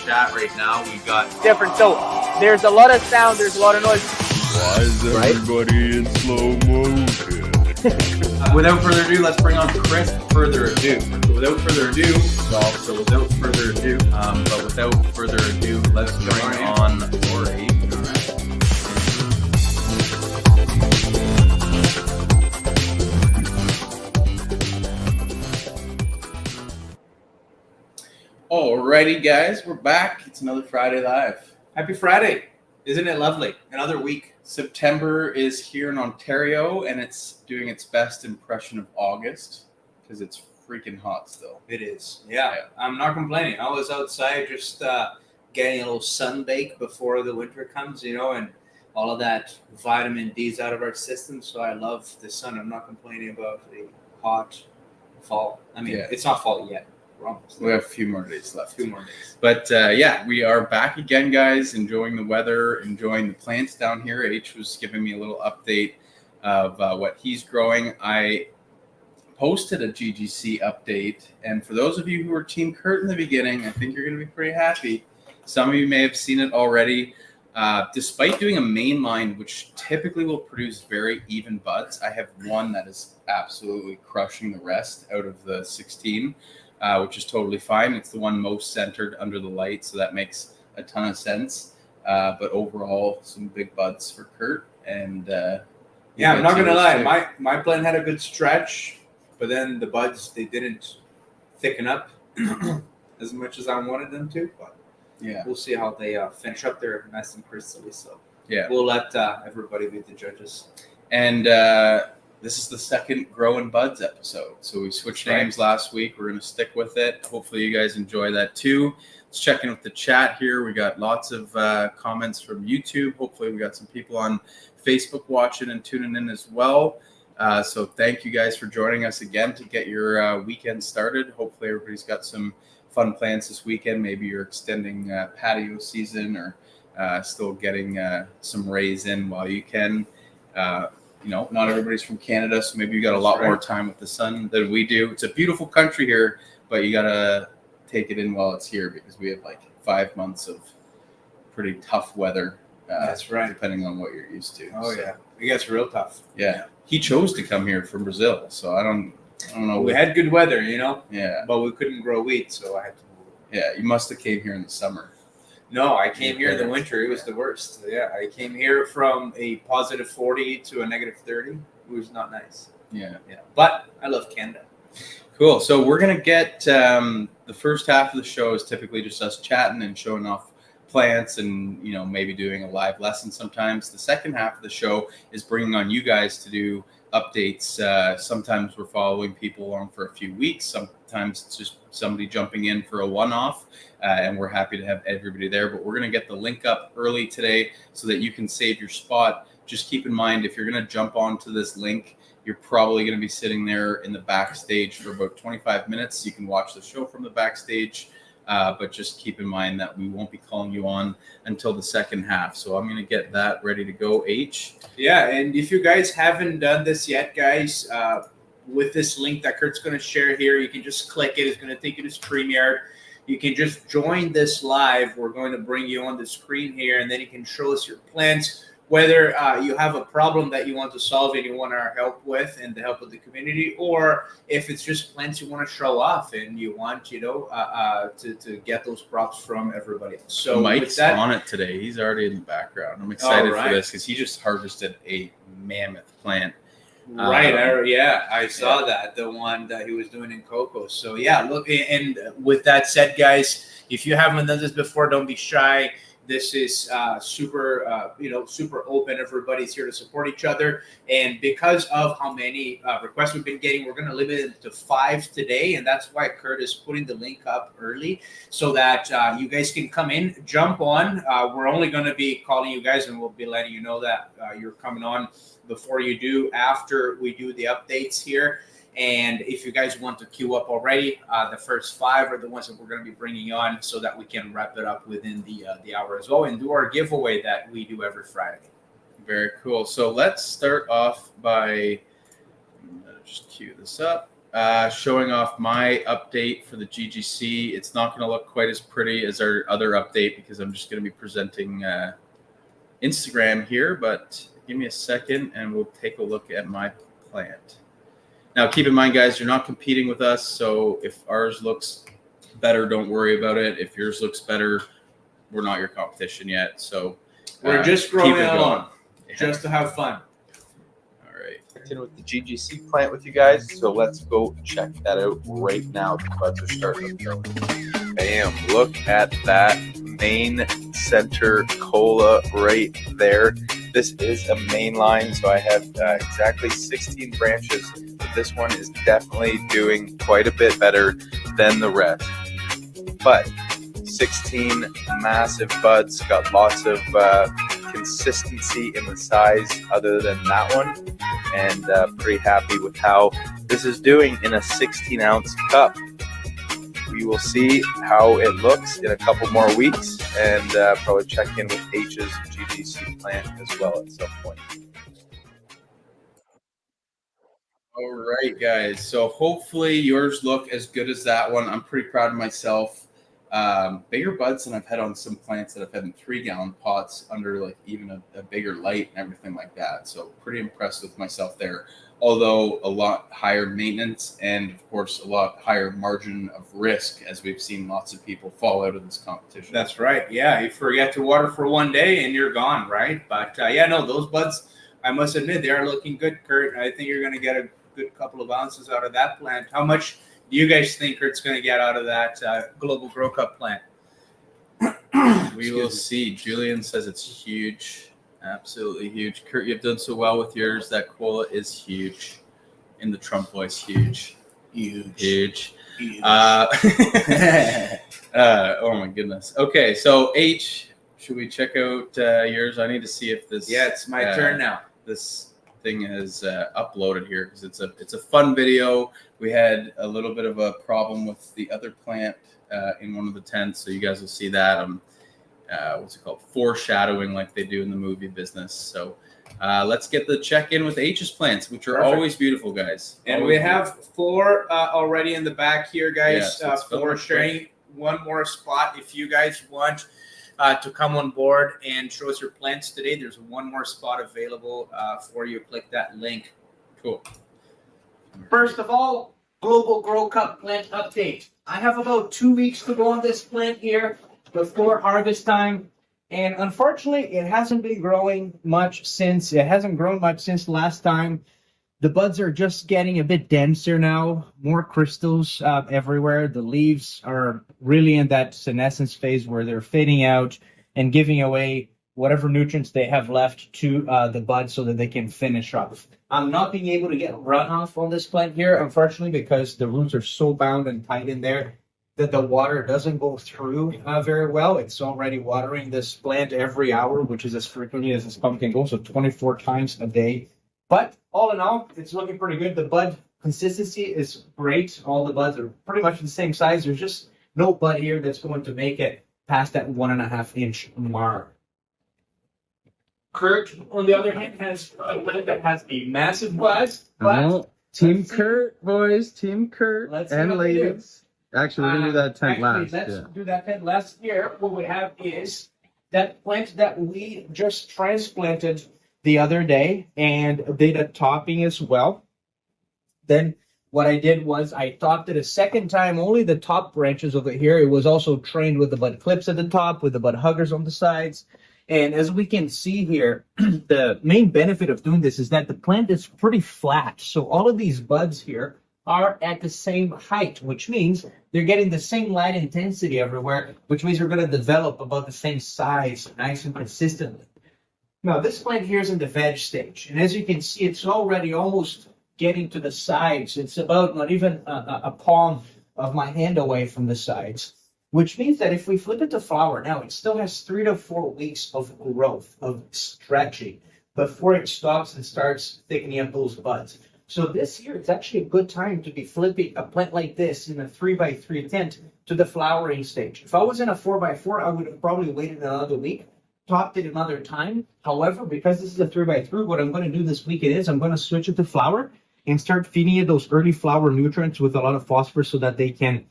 chat right now. We got different. So there's a lot of sound, there's a lot of noise. Why is everybody in slow motion? Without further ado, let's bring on Chris. Further ado. So without further ado, but without further ado, let's bring on Lori. Alrighty, guys, we're back. It's another Friday Live. Happy Friday. Isn't it lovely? Another week. September is here in Ontario, and it's doing its best impression of August because it's freaking hot still. It is. Yeah. I'm not complaining. I was outside just getting a little sunbake before the winter comes, and all of that vitamin D's out of our system. So I love the sun. I'm not complaining about the hot fall. It's not fall yet. We have a few more days left. But we are back again, guys, enjoying the weather, enjoying the plants down here. H was giving me a little update of what he's growing. I posted a GGC update, and for those of you who were Team Kurt in the beginning, I think you're going to be pretty happy. Some of you may have seen it already. Despite doing a main line, which typically will produce very even buds, I have one that is absolutely crushing the rest out of the 16. Which is totally fine. It's the one most centered under the light, so that makes a ton of sense. But overall, some big buds for Kurt. And I'm not gonna lie, my plant had a good stretch, but then the buds, they didn't thicken up as much as I wanted them to. But we'll see how they finish up their nice and crystally. So we'll let everybody be the judges. And this is the second Growin Buds episode. So we switched names last week. We're going to stick with it. Hopefully you guys enjoy that too. Let's check in with the chat here. We got lots of comments from YouTube. Hopefully we got some people on Facebook watching and tuning in as well. So thank you guys for joining us again to get your weekend started. Hopefully everybody's got some fun plans this weekend. Maybe you're extending patio season or still getting some rays in while you can. Not everybody's from Canada, so maybe you got a lot more time with the sun than we do. It's a beautiful country here, but you got to take it in while it's here because we have 5 months of pretty tough weather. That's right. Depending on what you're used to. Oh, yeah. It gets real tough. Yeah. He chose to come here from Brazil, so I don't know. We had good weather, Yeah. But we couldn't grow wheat, so I had to move. Yeah, you must have came here in the summer. No, I came here in the winter. It was the worst. Yeah, I came here from a positive 40 to a negative 30. It was not nice. Yeah. But I love Canada. Cool. So we're going to get the first half of the show is typically just us chatting and showing off plants and, maybe doing a live lesson sometimes. The second half of the show is bringing on you guys to do updates. Sometimes we're following people along for a few weeks. Sometimes it's just somebody jumping in for a one-off. And we're happy to have everybody there. But we're going to get the link up early today so that you can save your spot. Just keep in mind, if you're going to jump onto this link, you're probably going to be sitting there in the backstage for about 25 minutes. You can watch the show from the backstage. But just keep in mind that we won't be calling you on until the second half. So I'm going to get that ready to go, H. Yeah, and if you guys haven't done this yet, guys, with this link that Kurt's going to share here, you can just click it. It's going to take you to StreamYard. You can just join this live. We're going to bring you on the screen here, and then you can show us your plants, whether you have a problem that you want to solve and you want our help with and the help of the community, or if it's just plants you want to show off and you want, to get those props from everybody else. So Mike's on it today. He's already in the background. I'm excited for this because he just harvested a mammoth plant. Right. I saw that, the one that he was doing in cocoa. So look, and with that said, guys, if you haven't done this before, don't be shy. This is super open. Everybody's here to support each other. And because of how many requests we've been getting, we're going to limit it to 5 today. And that's why Kurt is putting the link up early so that you guys can come in, jump on. We're only going to be calling you guys, and we'll be letting you know that you're coming on before you do, after we do the updates here. And if you guys want to queue up already, the first 5 are the ones that we're going to be bringing on so that we can wrap it up within the hour as well and do our giveaway that we do every Friday. Very cool. So let's start off by just cue this up. showing off my update for the GGC. It's not going to look quite as pretty as our other update because I'm just going to be presenting Instagram here, but give me a second and we'll take a look at my plant. Now, keep in mind, guys, you're not competing with us, so if ours looks better, don't worry about it. If yours looks better, we're not your competition yet. So we're just growing it along, yeah. just to have fun. All right. In with the GGC plant with you guys, so let's go check that out right now. The buds are starting to grow. Bam! Look at that main center cola right there. This is a main line, so I have exactly 16 branches. But this one is definitely doing quite a bit better than the rest. But 16 massive buds, got lots of consistency in the size other than that one, and pretty happy with how this is doing in a 16-ounce cup. We will see how it looks in a couple more weeks, and probably check in with H's GGC plant as well at some point. All right, guys. So hopefully yours look as good as that one. I'm pretty proud of myself. Bigger buds than I've had on some plants that I've had in 3-gallon pots under like even a bigger light and everything like that. So pretty impressed with myself there. Although a lot higher maintenance and of course a lot higher margin of risk, as we've seen lots of people fall out of this competition. That's right. Yeah, you forget to water for one day and you're gone, right? But yeah, no, those buds, I must admit, they are looking good, Kurt. I think you're going to get a good couple of ounces out of that plant. How much do you guys think Kurt's going to get out of that Global Grow Cup plant? We will see. Julian says it's huge. Absolutely huge. Kurt, you've done so well with yours. That cola is huge. In the Trump voice, huge. Huge. Oh my goodness. Okay, so H, should we check out yours? I need to see if this. Yeah, it's my turn now. This thing is uploaded here because it's a fun video. We had a little bit of a problem with the other plant in one of the tents, so you guys will see that. What's it called? Foreshadowing, like they do in the movie business. So let's get the check-in with H's plants, which are Perfect. Always beautiful, guys. And always we have 4 already in the back here, guys. Yeah, so 4 sharing one more spot. If you guys want to come on board and show us your plants today, there's one more spot available for you. Click that link. Cool. First of all, Global Grow Cup plant update. I have about 2 weeks to go on this plant here before harvest time, and unfortunately it hasn't been growing much since last time. The buds are just getting a bit denser now, more crystals everywhere. The leaves are really in that senescence phase where they're fading out and giving away whatever nutrients they have left to the buds so that they can finish off. I'm not being able to get runoff on this plant here, unfortunately, because the roots are so bound and tight in there that the water doesn't go through very well. It's already watering this plant every hour, which is as frequently as this pump can go, so 24 times a day. But all in all, it's looking pretty good. The bud consistency is great. All the buds are pretty much the same size. There's just no bud here that's going to make it past that 1.5-inch mark. Kurt, on the other hand, has a plant that has a massive bud. Team Kurt, boys. Team Kurt and ladies. Actually, we're going to do that tent last. Let's do that tent last. Here, what we have is that plant that we just transplanted the other day and did a topping as well. Then what I did was I topped it a second time, only the top branches over here. It was also trained with the bud clips at the top, with the bud huggers on the sides. And as we can see here, the main benefit of doing this is that the plant is pretty flat. So all of these buds here are at the same height, which means they're getting the same light intensity everywhere, which means they're going to develop about the same size, nice and consistently. Now, this plant here is in the veg stage, and as you can see, it's already almost getting to the sides. It's about not even a palm of my hand away from the sides, which means that if we flip it to flower now, it still has 3 to 4 weeks of growth, of stretching, before it stops and starts thickening up those buds. So this year, it's actually a good time to be flipping a plant like this in a 3x3 tent to the flowering stage. If I was in a 4x4, I would have probably waited another week, topped it another time. However, because this is a 3x3, what I'm going to do this weekend is I'm going to switch it to flower. and start feeding it those early flower nutrients with a lot of phosphorus so that they can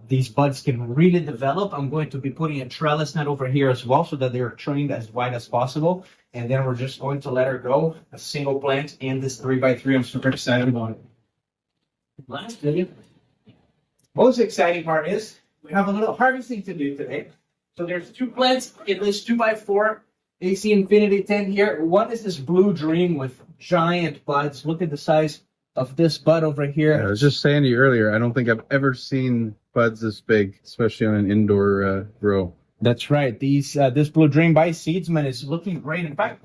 these buds can really develop. I'm going to be putting a trellis net over here as well so that they're trained as wide as possible. And then we're just going to let her go, a single plant in this 3x3. I'm super excited about it. Last video. Most exciting part is we have a little harvesting to do today. So there's 2 plants in this 2x4 AC Infinity tent here. One is this Blue Dream with giant buds. Look at the size of this bud over here. I was just saying to you earlier, I don't think I've ever seen buds this big, especially on an indoor grow. That's right. This Blue Dream by Seedsman is looking great. In fact,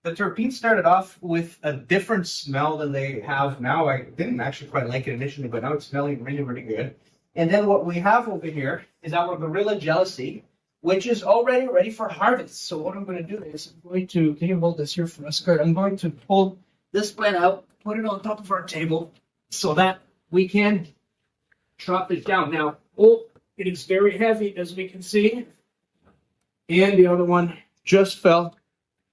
the terpenes started off with a different smell than they have now. I didn't actually quite like it initially, but now it's smelling really, really good. And then what we have over here is our Gorilla Jealousy, which is already ready for harvest. So what I'm going to do is I'm going to, can you hold this here for us, Kurt? I'm going to pull this plant out, put it on top of our table so that we can drop it down. Now, it is very heavy, as we can see. And the other one just fell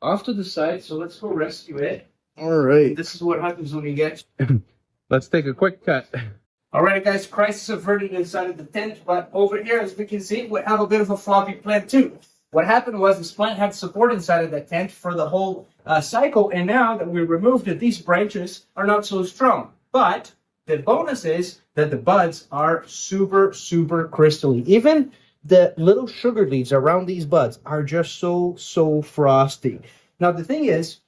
off to the side, so let's go rescue it. All right. This is what happens when you get... Let's take a quick cut. All right, guys, crisis averted inside of the tent, but over here, as we can see, we have a bit of a floppy plant too. What happened was this plant had support inside of the tent for the whole cycle, and now that we removed it, these branches are not so strong. But the bonus is that the buds are super, super crystally. Even the little sugar leaves around these buds are just so frosty. Now, the thing is,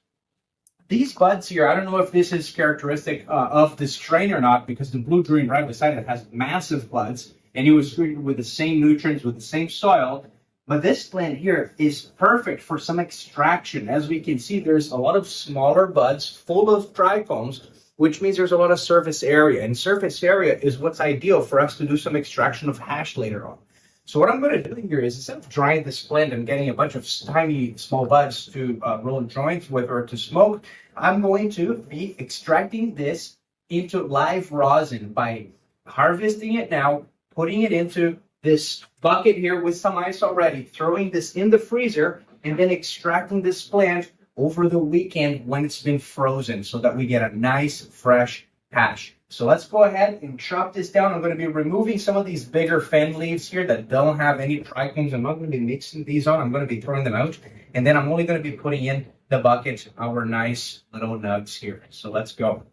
these buds here, I don't know if this is characteristic of this strain or not, because the Blue Dream right beside it has massive buds, and it was treated with the same nutrients, with the same soil. But this plant here is perfect for some extraction. As we can see, there's a lot of smaller buds full of trichomes, which means there's a lot of surface area. And surface area is what's ideal for us to do some extraction of hash later on. So what I'm going to do here is, instead of drying this plant and getting a bunch of tiny small buds to roll joints with or to smoke, I'm going to be extracting this into live rosin by harvesting it now, putting it into this bucket here with some ice already, throwing this in the freezer, and then extracting this plant over the weekend when it's been frozen so that we get a nice fresh hash. So let's go ahead and chop this down. I'm going to be removing some of these bigger fan leaves here that don't have any trichomes. I'm not going to be mixing these on. I'm going to be throwing them out. And then I'm only going to be putting in the bucket our nice little nugs here. So let's go.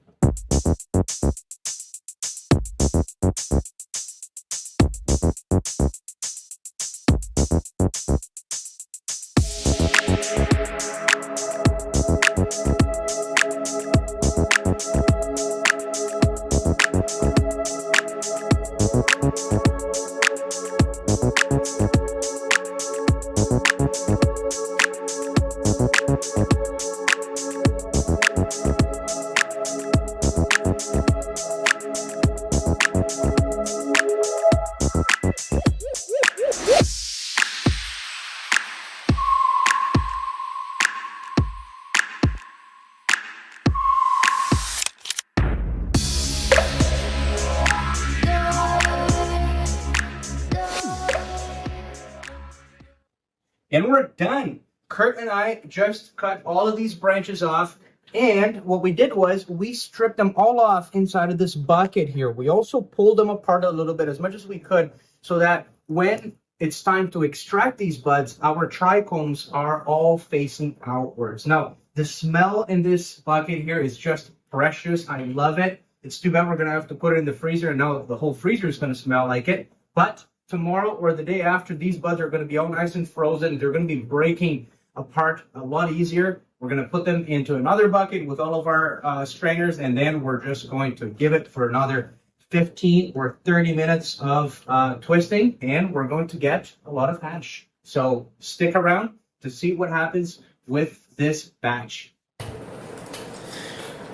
And we're done. Kurt and I just cut all of these branches off. And what we did was we stripped them all off inside of this bucket here. We also pulled them apart a little bit as much as we could so that when it's time to extract these buds, our trichomes are all facing outwards. Now, the smell in this bucket here is just precious. I love it. It's too bad we're going to have to put it in the freezer, and now the whole freezer is going to smell like it. But tomorrow or the day after, these buds are going to be all nice and frozen. They're going to be breaking apart a lot easier. We're going to put them into another bucket with all of our strainers, and then we're just going to give it for another 15 or 30 minutes of twisting, and we're going to get a lot of hash. So stick around to see what happens with this batch.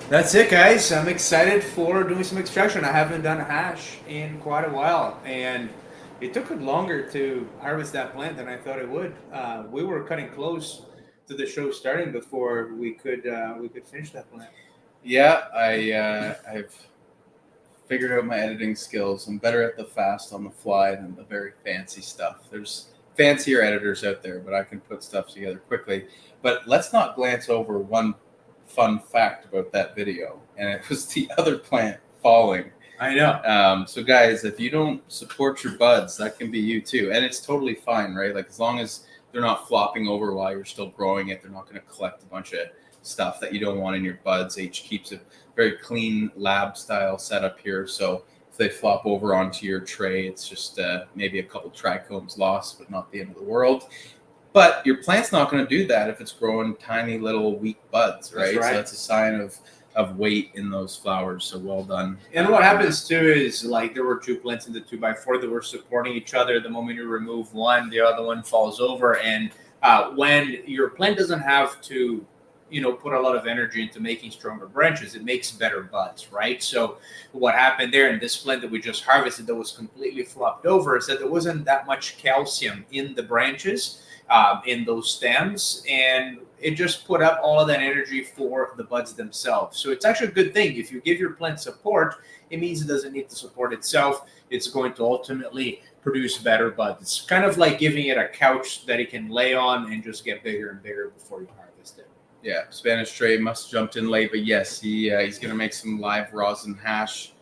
That's it, guys. I'm excited for doing some extraction. I haven't done a hash in quite a while, and it took longer to harvest that plant than I thought it would. We were cutting close to the show starting before we could finish that plant. Yeah, I've figured out my editing skills. I'm better at the fast on the fly than the very fancy stuff. There's fancier editors out there, but I can put stuff together quickly. But let's not glance over one fun fact about that video, and it was the other plant falling. I know. So guys, if you don't support your buds, that can be you too, and it's totally fine, right? Like as long as they're not flopping over while you're still growing it, they're not going to collect a bunch of stuff that you don't want in your buds. H keeps it very clean lab style setup here, so if they flop over onto your tray, it's just maybe a couple trichomes lost, but not the end of the world. But your plant's not going to do that if it's growing tiny little weak buds, right? So that's a sign of weight in those flowers. So well done. And what happens too is like there were 2 plants in the 2x4 that were supporting each other. The moment you remove one, the other one falls over. And when your plant doesn't have to, put a lot of energy into making stronger branches, it makes better buds, right? So what happened there in this plant that we just harvested that was completely flopped over is that there wasn't that much calcium in the branches, in those stems, and it just put up all of that energy for the buds themselves. So it's actually a good thing. If you give your plant support, it means it doesn't need to support itself. It's going to ultimately produce better buds. It's kind of like giving it a couch that it can lay on and just get bigger and bigger before you harvest it. Yeah, Spanish Stray must have jumped in late, but yes, he's going to make some live rosin hash.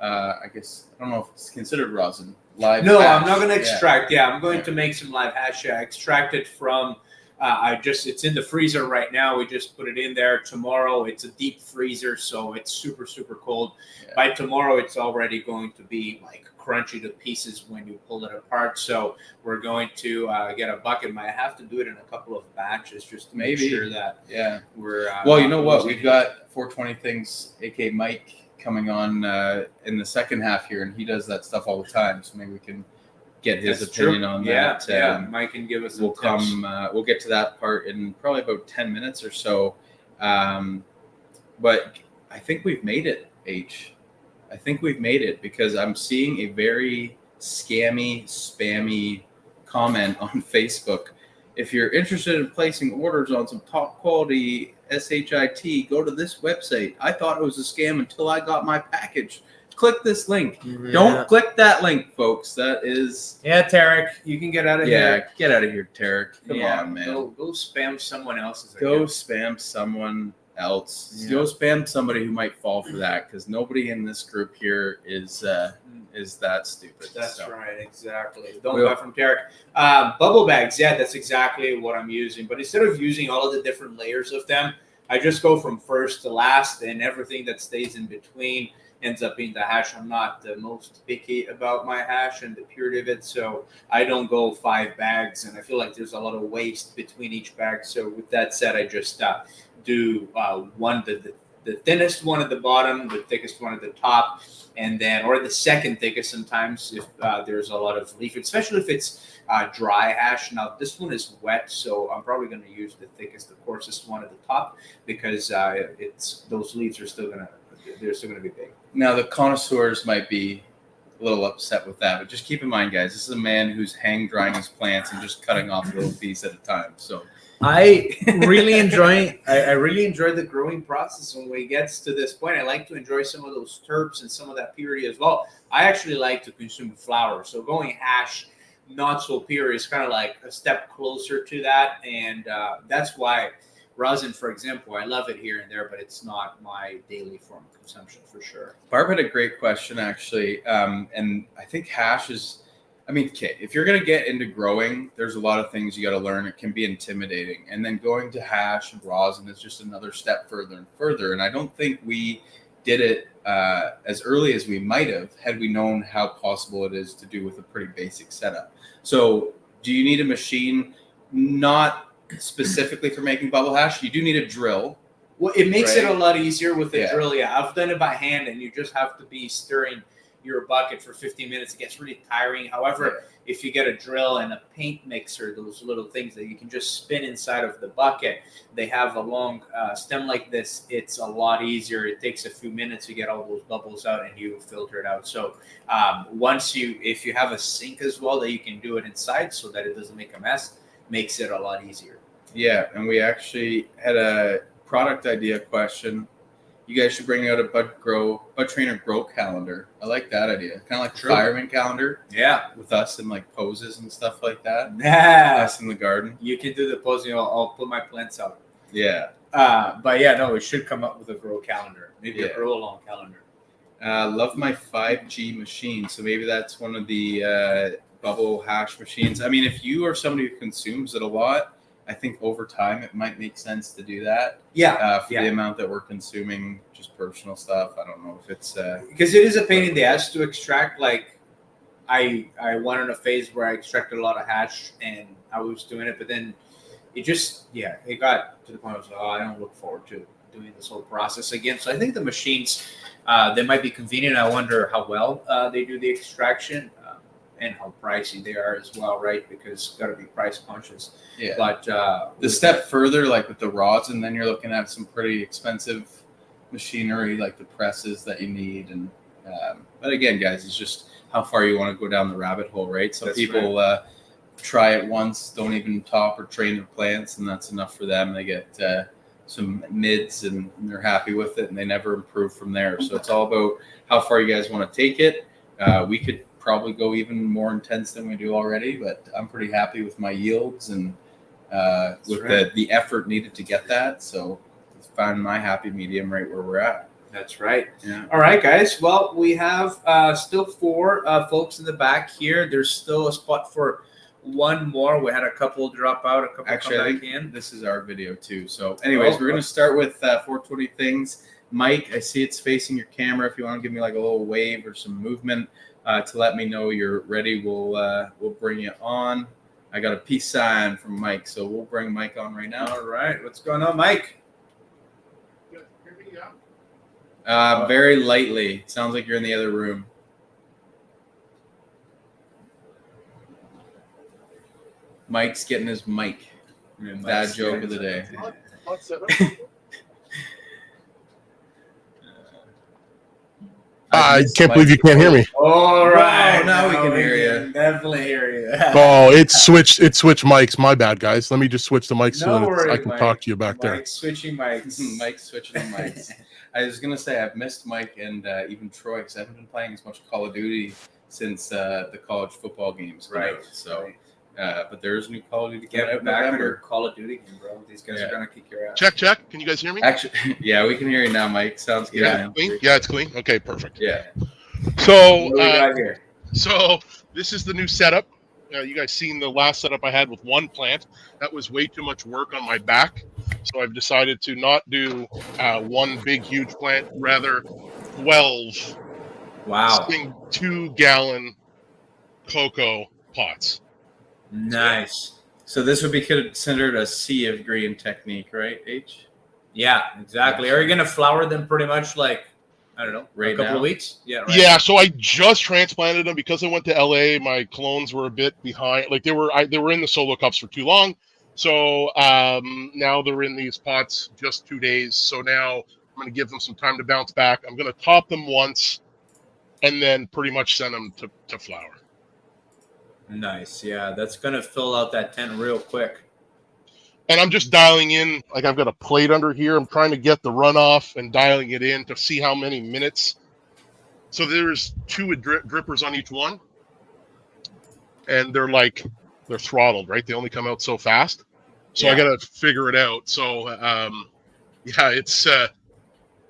I guess, I don't know if it's considered rosin. Live No, hash. I'm not going to extract. Yeah, I'm going to make some live hash. I extracted from, it's in the freezer right now. We just put it in there. Tomorrow, it's a deep freezer, so it's super, super cold. Yeah. By tomorrow, it's already going to be like crunchy to pieces when you pull it apart. So we're going to get a bucket. Might have to do it in a couple of batches just to make sure that we're. Well, you know what? We've got 420 Things, aka Mike, coming on in the second half here, and he does that stuff all the time. So maybe we can get his opinion on that. Yeah, Mike can give us. We'll get to that part in probably about 10 minutes or so. But I think we've made it, H. I think we've made it because I'm seeing a very scammy, spammy comment on Facebook. If you're interested in placing orders on some top quality SHIT, go to this website. I thought it was a scam until I got my package. Click this link. Yeah. Don't click that link, folks. That is... Yeah, Tarek, you can get out of here. Yeah, get out of here, Tarek. Come on, man. Go spam someone else's account. Spam someone else. Yeah. Go spam somebody who might fall for that, because nobody in this group here is that stupid. That's right, exactly. Don't buy from Tarek. Bubble bags, yeah, that's exactly what I'm using. But instead of using all of the different layers of them, I just go from first to last, and everything that stays in between ends up being the hash. I'm not the most picky about my hash and the purity of it, so I don't go 5 bags, and I feel like there's a lot of waste between each bag. So with that said, I just do one, the thinnest one at the bottom, the thickest one at the top, and then, or the second thickest sometimes if there's a lot of leaf, especially if it's dry hash. Now this one is wet, so I'm probably going to use the thickest, the coarsest one at the top, because those leaves are still gonna be big. Now the connoisseurs might be a little upset with that, but just keep in mind, guys, this is a man who's hang drying his plants and just cutting off a little piece at a time. So I really enjoy the growing process when it gets to this point. I like to enjoy some of those terps and some of that purity as well. I actually like to consume flower, so going hash, not so pure, is kind of like a step closer to that, and that's why rosin, for example, I love it here and there, but it's not my daily form of consumption for sure. Barb had a great question, actually, and I think hash is, okay, if you're going to get into growing, there's a lot of things you got to learn. It can be intimidating. And then going to hash and rosin is just another step further and further. And I don't think we did it as early as we might have had we known how possible it is to do with a pretty basic setup. So do you need a machine? Not specifically for making bubble hash. You do need a drill. Well, it makes it a lot easier with a drill. Yeah, I've done it by hand, and you just have to be stirring your bucket for 15 minutes. It gets really tiring. However, if you get a drill and a paint mixer, those little things that you can just spin inside of the bucket, they have a long stem like this. It's a lot easier. It takes a few minutes to get all those bubbles out, and you filter it out. So if you have a sink as well that you can do it inside so that it doesn't make a mess, makes it a lot easier. Yeah, and we actually had a product idea question. You guys should bring out a BudTrainer grow calendar. I like that idea. Kind of like the fireman calendar. Yeah. With us and like poses and stuff like that. Yeah. Us in the garden. You can do the posing. I'll put my plants out. Yeah. But yeah, no, we should come up with a grow calendar, maybe a grow along calendar. Love my 5G machine. So maybe that's one of the bubble hash machines. I mean, if you are somebody who consumes it a lot, I think over time it might make sense to do that. Yeah. For the amount that we're consuming, just personal stuff. I don't know if it's because it is a pain in the ass to extract. Like, I went on a phase where I extracted a lot of hash and I was doing it, but then it just it got to the point where I was like, oh, I don't look forward to doing this whole process again. So I think the machines, they might be convenient. I wonder how well they do the extraction and how pricey they are as well, right? Because got to be price conscious. Yeah. But the step further, like with the rods, and then you're looking at some pretty expensive machinery, like the presses that you need. And but again, guys, it's just how far you want to go down the rabbit hole, right? Some people try it once, don't even top or train their plants, and that's enough for them. They get some mids and they're happy with it, and they never improve from there. So it's all about how far you guys want to take it. We could probably go even more intense than we do already, but I'm pretty happy with my yields and with the effort needed to get that. So it's found my happy medium right where we're at. That's right. Yeah. All right, guys. Well, we have still 4 folks in the back here. There's still a spot for one more. We had a couple drop out, a couple Actually, come I back think in. this is our video too. So anyways, we're going to start with 420 things. Mike, I see it's facing your camera. If you want to give me like a little wave or some movement to let me know you're ready, we'll bring you on. I got a peace sign from Mike, so we'll bring Mike on right now. All right. What's going on, Mike? Very lightly. It sounds like you're in the other room. Mike's getting his mic. Bad joke of the day. I can't believe you can't hear me. All right. Oh, now we can hear you. Definitely hear you. Oh, it switched mics. My bad, guys. Let me just switch the mics No so worries, I can Mike. talk to you back there. Mike's switching mics. Mike's switching the mics. I was gonna say I've missed Mike and even Troy because I haven't been playing as much Call of Duty since the college football games. Right. So, but there's new Call of Duty Get coming out in back on November. your Call of Duty game, bro. These guys are gonna kick your ass. Check. Can you guys hear me? Actually, yeah, we can hear you now, Mike. Sounds good. Yeah, man. clean. Yeah, it's clean. Okay, perfect. Yeah. So, What do we got here? so this is the new setup. You guys seen the last setup I had with one plant. That was way too much work on my back. So I've decided to not do one big, huge plant, rather 12 Wow. 2-gallon cocoa pots. Nice. So this would be considered a sea of green technique, right, H? Yeah, exactly. Are you gonna flower them pretty much like, I don't know, Right a couple now? of weeks? Yeah, right. Yeah, so I just transplanted them because I went to LA. My clones were a bit behind; like they were in the solo cups for too long. So now they're in these pots just 2 days. So now I'm going to give them some time to bounce back. I'm going to top them once, and then pretty much send them to flower. Nice. Yeah, that's gonna fill out that tent real quick. And I'm just dialing in, like I've got a plate under here. I'm trying to get the runoff and dialing it in to see how many minutes. So there's 2 drippers on each one. And they're throttled, right? They only come out so fast. So I got to figure it out. So, yeah, it's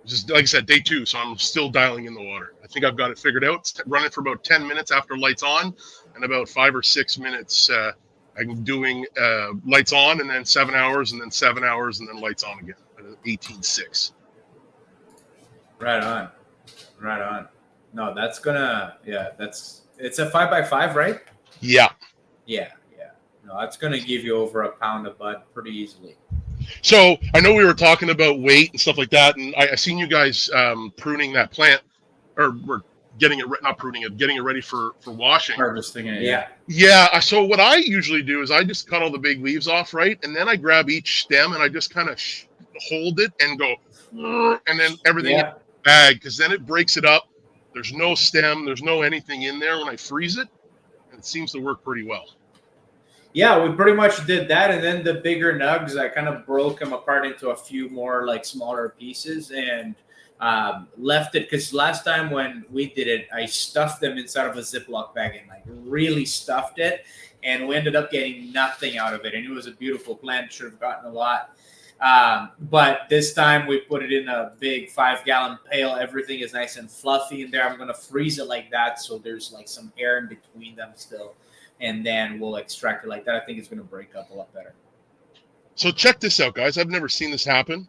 just, like I said, day 2. So I'm still dialing in the water. I think I've got it figured out. It's running for about 10 minutes after lights on and about 5 or 6 minutes I'm doing lights on and then 7 hours and then 7 hours and then lights on again at 18.6. Right on. Right on. No, that's gonna, it's a 5x5, right? Yeah. Yeah. No, that's gonna give you over a pound of bud pretty easily. So I know we were talking about weight and stuff like that, and I seen you guys pruning that plant, or we're getting it, not pruning it, getting it ready for washing. Harvesting it. Yeah. So what I usually do is I just cut all the big leaves off, right? And then I grab each stem and I just kind of hold it and go, and then everything in the bag, because then it breaks it up. There's no stem, there's no anything in there when I freeze it, and it seems to work pretty well. Yeah, we pretty much did that, and then the bigger nugs, I kind of broke them apart into a few more like smaller pieces and left it, because last time when we did it, I stuffed them inside of a Ziploc bag and like really stuffed it, and we ended up getting nothing out of it. And it was a beautiful plant, should have gotten a lot. But this time we put it in a big 5-gallon pail. Everything is nice and fluffy in there. I'm going to freeze it like that, so there's like some air in between them still. And then we'll extract it like that. I think it's going to break up a lot better. So check this out, guys. I've never seen this happen.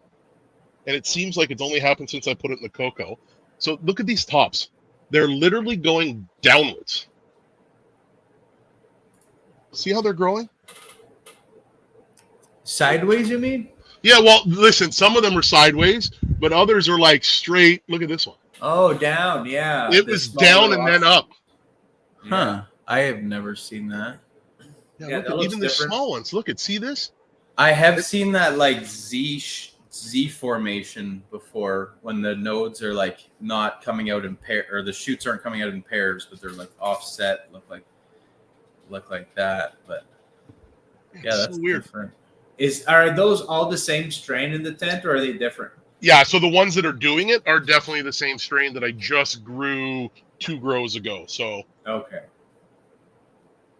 And it seems like it's only happened since I put it in the cocoa. So look at these tops. They're literally going downwards. See how they're growing? Sideways, you mean? Yeah, well, listen, some of them are sideways, but others are like straight. Look at this one. Oh, down, yeah. It was down and then up. Huh. I have never seen that. Yeah, Yeah, look that at looks even the different. small ones. Look at, see this? I have seen that like Z formation before, when the nodes are like not coming out in pair, or the shoots aren't coming out in pairs, but they're like offset, look like that. But yeah, It's that's so weird. different. Are those all the same strain in the tent, or are they different? Yeah, so the ones that are doing it are definitely the same strain that I just grew 2 grows ago. So Okay.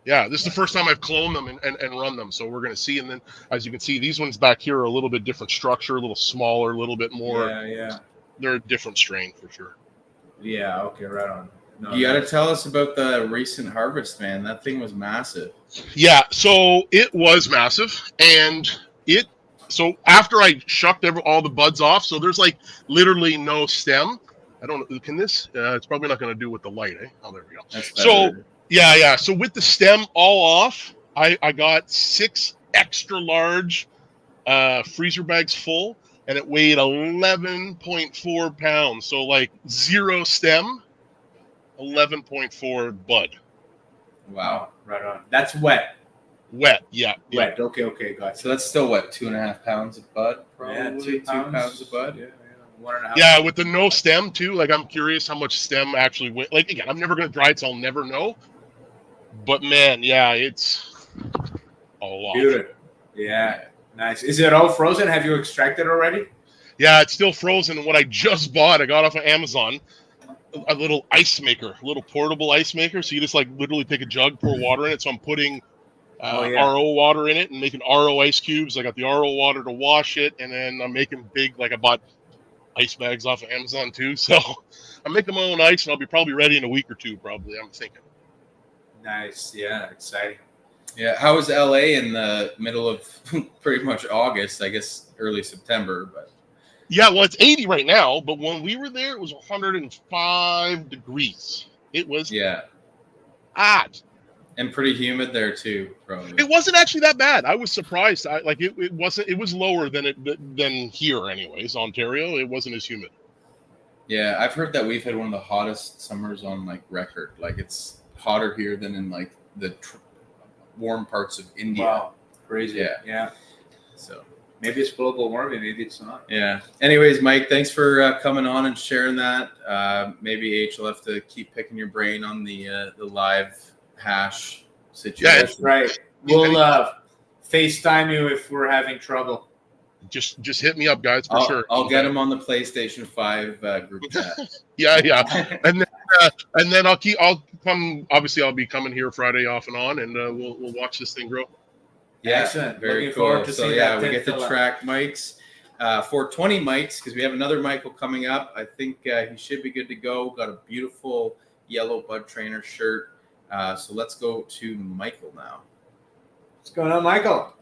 yeah, this is the first time I've cloned them and run them. So we're going to see. And then, as you can see, these ones back here are a little bit different structure, a little smaller, a little bit more. Yeah. They're a different strain for sure. Yeah, okay, right on. No, You got to tell us about the recent harvest, man. That thing was massive. Yeah, so it was massive. And so after I shucked all the buds off, so there's like literally no stem. I don't know. Can this? It's probably not going to do with the light, eh? Oh, there we go. That's So better. yeah. So with the stem all off, I got 6 extra large freezer bags full, and it weighed 11.4 pounds. So like 0 stem, 11.4 bud. Wow. Right on. That's wet. Wet, yeah. Wet. Okay, gotcha. So that's still what, 2.5 pounds of bud? Probably Yeah, 2 pounds of bud. Yeah. 1.5. Yeah, with the no stem too. Like I'm curious how much stem actually went. Like again, I'm never gonna dry it, so I'll never know. But man, yeah, it's a lot. Beautiful. Yeah, nice. Is it all frozen? Have you extracted already? Yeah, it's still frozen. And what I just bought, I got off of Amazon, a little ice maker, a little portable ice maker. So you just like literally take a jug, pour water in it. So I'm putting RO water in it and making RO ice cubes. I got the RO water to wash it, and then I'm making big, like I bought ice bags off of Amazon too. So I'm making my own ice, and I'll be probably ready in a week or 2, probably, I'm thinking. Nice. Yeah, exciting. Yeah. How was LA in the middle of pretty much August? I guess early September, but Yeah, well, it's 80 right now, but when we were there, it was 105 degrees. It was hot. and pretty humid there too, probably. It wasn't actually that bad. I was surprised. It wasn't. It was lower than here, anyways. Ontario, it wasn't as humid. Yeah, I've heard that we've had one of the hottest summers on like record. Like it's hotter here than in like the warm parts of India. Wow, crazy. Yeah. So So maybe it's global warming, maybe it's not. yeah. Anyways, Mike, thanks for coming on and sharing that. Maybe H will have to keep picking your brain on the live hash situation. That's right. We'll FaceTime you if we're having trouble. Just hit me up, guys, for sure. I'll get him on the PlayStation 5 group chat. Yeah. And then I'll come. Obviously, I'll be coming here Friday off and on, and we'll watch this thing grow. Yeah, Excellent. very Looking cool. forward to So seeing yeah, that we get to fill up. track Mike's 420 Mike's because we have another Michael coming up. I think he should be good to go. Got a beautiful yellow BudTrainer shirt. So let's go to Michael now. What's going on, Michael?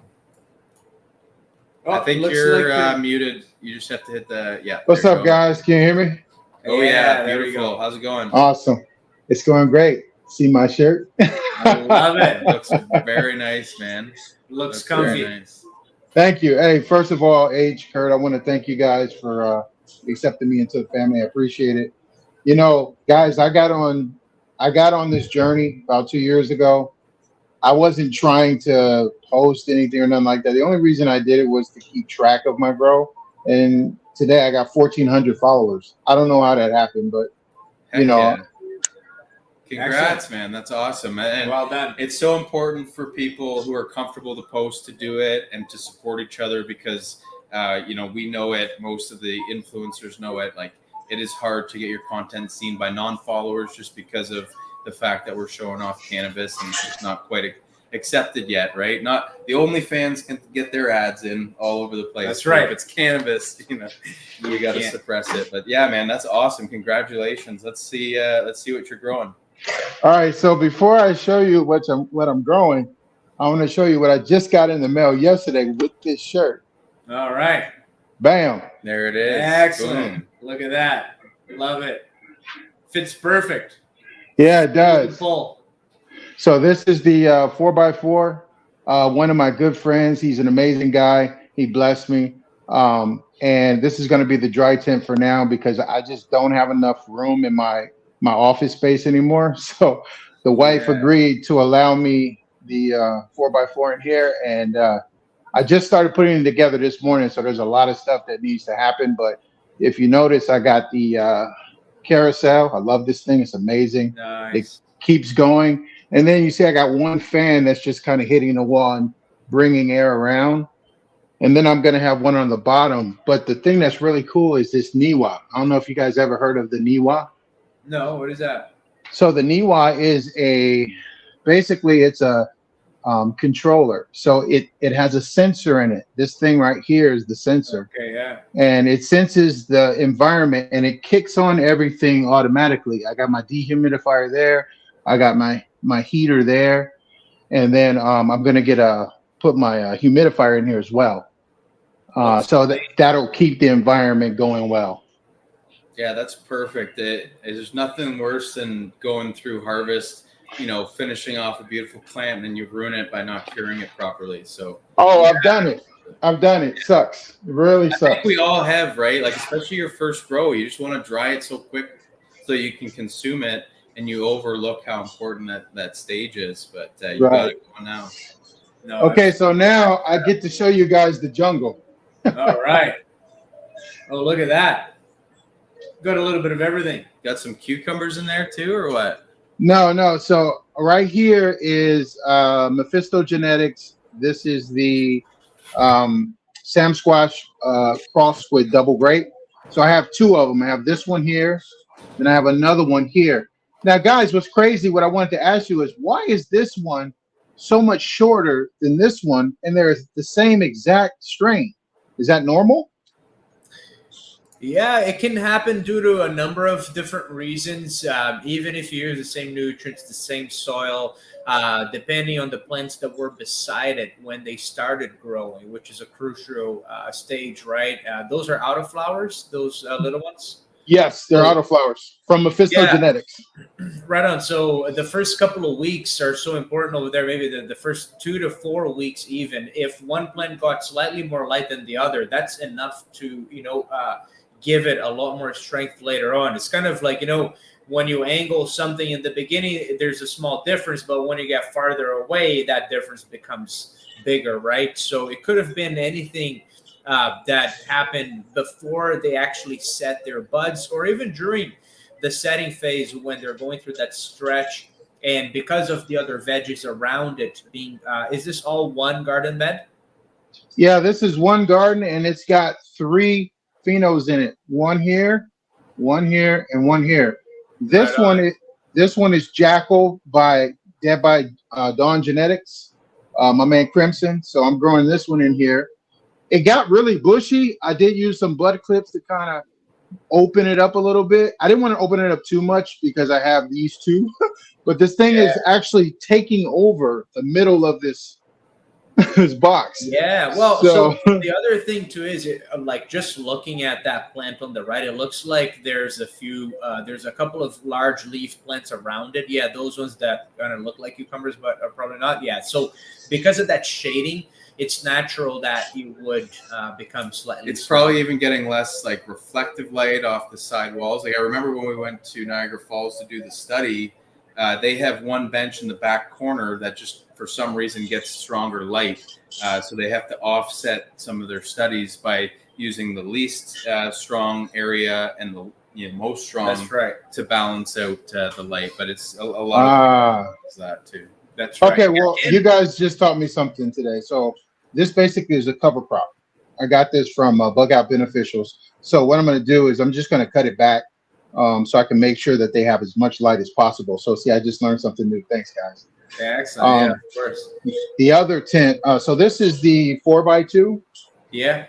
I think looks you're like muted. You just have to hit the What's there you up, go. guys? Can you hear me? Oh yeah, there we beautiful. go. How's it going? Awesome. It's going great. See my shirt? I love it. Looks very nice, man. Looks Very comfy. nice. Thank you. Hey, first of all, H, Kurt, I want to thank you guys for accepting me into the family. I appreciate it. You know, guys, I got on this journey about 2 years ago. I wasn't trying to post anything or nothing like that. The only reason I did it was to keep track of my grow. And today I got 1,400 followers. I don't know how that happened, but Heck know, yeah. Congrats, man. That's awesome. And Well done. it's so important for people who are comfortable to post to do it and to support each other because, we know it. Most of the influencers know it. Like it is hard to get your content seen by non-followers just because of the fact that we're showing off cannabis and it's just not quite accepted yet, right? Not the OnlyFans can get their ads in all over the place. That's right. If it's cannabis, you got to suppress it. But yeah, man, that's awesome. Congratulations. Let's see what you're growing. All right. So before I show you what I'm growing, I want to show you what I just got in the mail yesterday with this shirt. All right. Bam. There it is. Excellent. Boom. Look at that. Love it. Fits perfect. Yeah, it does. Full. So this is the 4x4. One of my good friends. He's an amazing guy. He blessed me. And this is going to be the dry tent for now because I just don't have enough room in my office space anymore. So the wife agreed to allow me the 4x4 in here. And I just started putting it together this morning. So there's a lot of stuff that needs to happen. But if you notice, I got the carousel. I love this thing. It's amazing. Nice. It keeps going. And then you see I got one fan that's just kind of hitting the wall and bringing air around. And then I'm going to have one on the bottom. But the thing that's really cool is this Niwa. I don't know if you guys ever heard of the Niwa. No, what is that? So the Niwa is basically it's a controller. So it has a sensor in it. This thing right here is the sensor. Okay, yeah. And it senses the environment and it kicks on everything automatically. I got my dehumidifier there. I got my heater there. And then I'm going to put my humidifier in here as well. So that'll keep the environment going well. Yeah, that's perfect. There's nothing worse than going through harvest, finishing off a beautiful plant and then you ruin it by not curing it properly. So I've done it. Sucks. It really sucks. I think we all have, right? Like especially your first grow, you just want to dry it so quick so you can consume it, and you overlook how important that stage is. But you got it going now. No, okay, so now I get to show you guys the jungle. All right. Oh, look at that. Got a little bit of everything. Got some cucumbers in there too, or what? No. So right here is Mephisto Genetics. This is the Sam Squash crossed with double grape. So I have two of them. I have this one here, and I have another one here. Now, guys, what's crazy, what I wanted to ask you is, why is this one so much shorter than this one, and they're the same exact strain? Is that normal? Yeah, it can happen due to a number of different reasons. Even if you use the same nutrients, the same soil, depending on the plants that were beside it when they started growing, which is a crucial stage, right? Those are autoflowers, those little ones? Yes, they're autoflowers from Mephisto Genetics. Right on. So the first couple of weeks are so important over there, maybe the first 2 to 4 weeks even. If one plant got slightly more light than the other, that's enough to, give it a lot more strength later on. It's kind of like, when you angle something in the beginning, there's a small difference, but when you get farther away, that difference becomes bigger, right? So it could have been anything that happened before they actually set their buds, or even during the setting phase when they're going through that stretch. And because of the other veggies around it being, is this all one garden bed? Yeah, this is one garden, and it's got 3 phenos in it. One here, and one here. This one is Jackal by Dawn Genetics, my man Crimson. So I'm growing this one in here. It got really bushy. I did use some bud clips to kind of open it up a little bit. I didn't want to open it up too much because I have these two, but this thing is actually taking over the middle of this box. Yeah, well, so the other thing too is like just looking at that plant on the right, it looks like there's a couple of large leaf plants around it. Yeah, those ones that kind of look like cucumbers, but are probably not. Yeah, so because of that shading, it's natural that you would become slightly. It's probably even getting less like reflective light off the side walls. Like I remember when we went to Niagara Falls to do the study, they have one bench in the back corner that just for some reason gets stronger light. So they have to offset some of their studies by using the least strong area and the most strong. That's right. To balance out the light. But it's a lot of that too. That's right. Okay, well, you guys just taught me something today. So this basically is a cover crop. I got this from Bug Out Beneficials. So what I'm going to do is I'm just going to cut it back so I can make sure that they have as much light as possible. So see, I just learned something new. Thanks, guys. Yeah, excellent. Yeah, Um, of course. the other tent. So this is the 4x2, Yeah.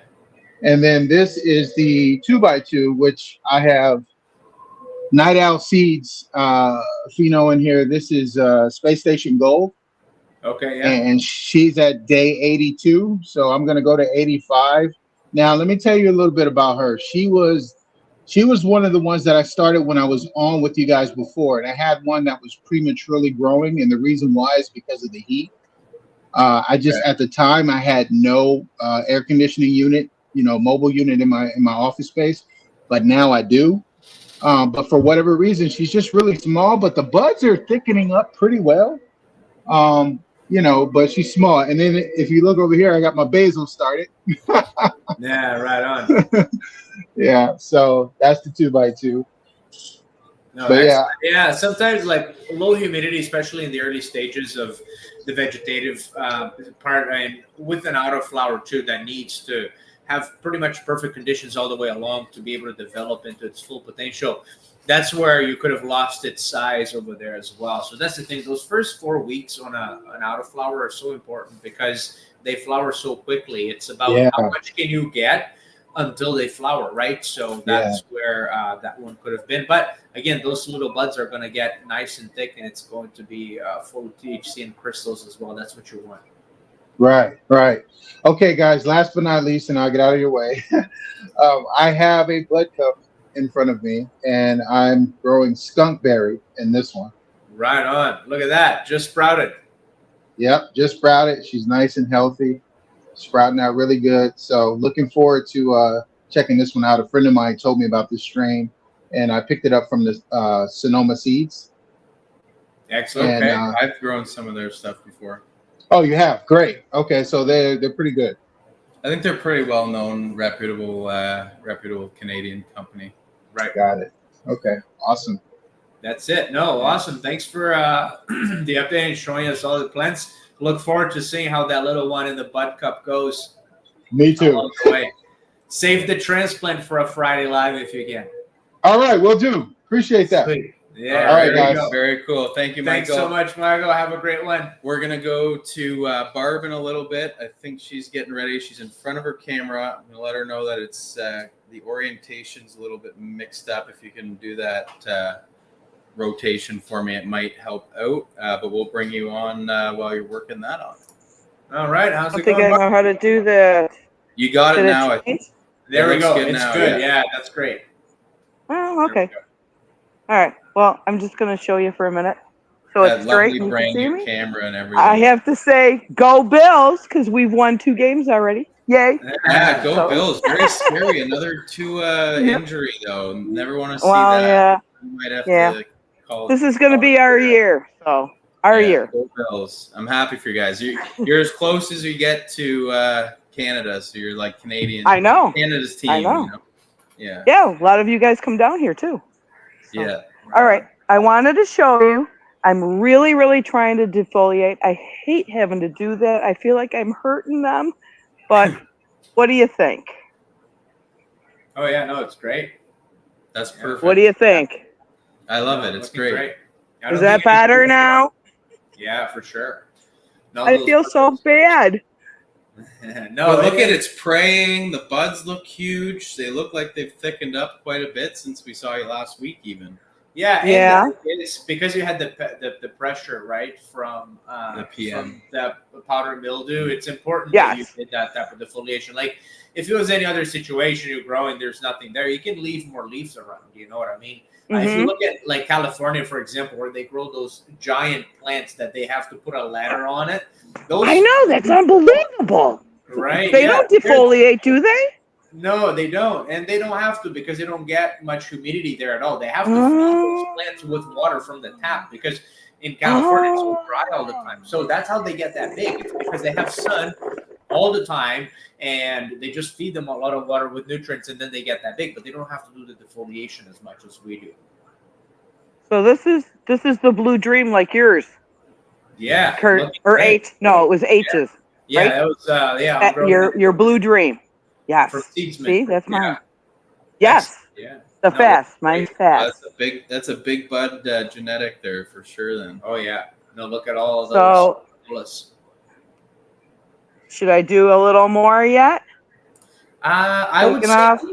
and then this is the 2x2, which I have Night Owl Seeds Pheno in here. This is Space Station Gold, Okay. Yeah. and she's at day 82. So I'm gonna go to 85. Now let me tell you a little bit about her. She was one of the ones that I started when I was on with you guys before, and I had one that was prematurely growing, and the reason why is because of the heat. I just at the time I had no air conditioning unit, mobile unit in my office space, but now I do. But for whatever reason, she's just really small, but the buds are thickening up pretty well. But she's small. And then if you look over here, I got my basil started. Yeah, right on. Yeah, so that's the 2x2. No, But yeah, excellent. Yeah, sometimes like low humidity, especially in the early stages of the vegetative part, and with an autoflower too, that needs to have pretty much perfect conditions all the way along to be able to develop into its full potential. That's where you could have lost its size over there as well. So that's the thing. Those first 4 weeks on an autoflower are so important because they flower so quickly. It's about yeah, how much can you get until they flower, right? So yeah. that's where that one could have been. But again, those little buds are going to get nice and thick, and it's going to be full of THC and crystals as well. That's what you want. Right. Okay, guys, last but not least, and I'll get out of your way. I have a bud cup in front of me, and I'm growing skunkberry in this one. Right on. Look at that. Just sprouted. Yep, just sprouted. She's nice and healthy, sprouting out really good. So looking forward to checking this one out. A friend of mine told me about this strain, and I picked it up from the Sonoma Seeds. Excellent. And, Okay. I've grown some of their stuff before. Oh, you have? Great. Okay, so they're pretty good. I think they're pretty well known, reputable Canadian company. Right. Got it. Okay, awesome. That's it. No, awesome. Thanks for the update and showing us all the plants. Look forward to seeing how that little one in the bud cup goes. Me too. Along the way. Save the transplant for a Friday live if you can. All right, will do. Appreciate that. Sweet. Yeah. All right, there you guys. go. Very cool. Thank you, Thanks Michael. so much, Michael. Have a great one. We're going to go to Barb in a little bit. I think she's getting ready. She's in front of her camera. I'm going to let her know that it's the orientation's a little bit mixed up. If you can do that rotation for me, it might help out. But we'll bring you on while you're working that on. All right. How's I it think going? I know how to do that. You got it Did it now. change? There we looks go. good It's now, good. yeah. Yeah, that's great. Oh, There we okay. All right. Well, I'm just going to show you for a minute. So That it's straight lovely and you brand can see new me. camera and everything. I have to say, go Bills, because we've won 2 games already. Yay. Yeah, go So- Bills. Very scary. Another 2 Yep. injury, though. Never want to see Well, that. yeah. You might have Yeah. to call. This is going to be our year. So, our year. Go Bills. I'm happy for you guys. You're as close as you get to Canada, so you're like Canadian. I know. Canada's team. I know. Yeah. Yeah, a lot of you guys come down here, too. So. Yeah. All right. I wanted to show you. I'm really, really trying to defoliate. I hate having to do that. I feel like I'm hurting them. But what do you think? Oh, yeah. No, it's great. That's perfect. What do you think? I love it. It's Looking great. I don't Is that think any- better now? Yeah, for sure. No, I those feel so bad. no, But look at it's praying. The buds look huge. They look like they've thickened up quite a bit since we saw you last week, even. Yeah, and Yeah. it's because you had the pressure, right, from The PM. from the powdery mildew. It's important Yes. that you did that type of defoliation. Like if it was any other situation, you're growing, there's nothing there. You can leave more leaves around. You know what I mean? If you Mhm. look at like California, for example, where they grow those giant plants that they have to put a ladder on it. Those, I know, that's unbelievable. right? They Yeah, don't they're- defoliate, do they? No, they don't, and they don't have to because they don't get much humidity there at all. They have to feed those plants with water from the tap because in California it's so dry all the time. So that's how they get that big. It's because they have sun all the time, and they just feed them a lot of water with nutrients, and then they get that big. But they don't have to do the defoliation as much as we do. So this is the blue dream like yours, Yeah, Kurt, looking or great. 8. No, it was H's. Yeah, right? that was I'm growing Your blue dream. Yes. from Seedsman. See, that's mine. Yeah. Yes, Yeah. the No, fast. Mine's fast. That's a big bud genetic there for sure. Then. Oh yeah. Look at all of So those. should I do a little more yet? I would Taking say off?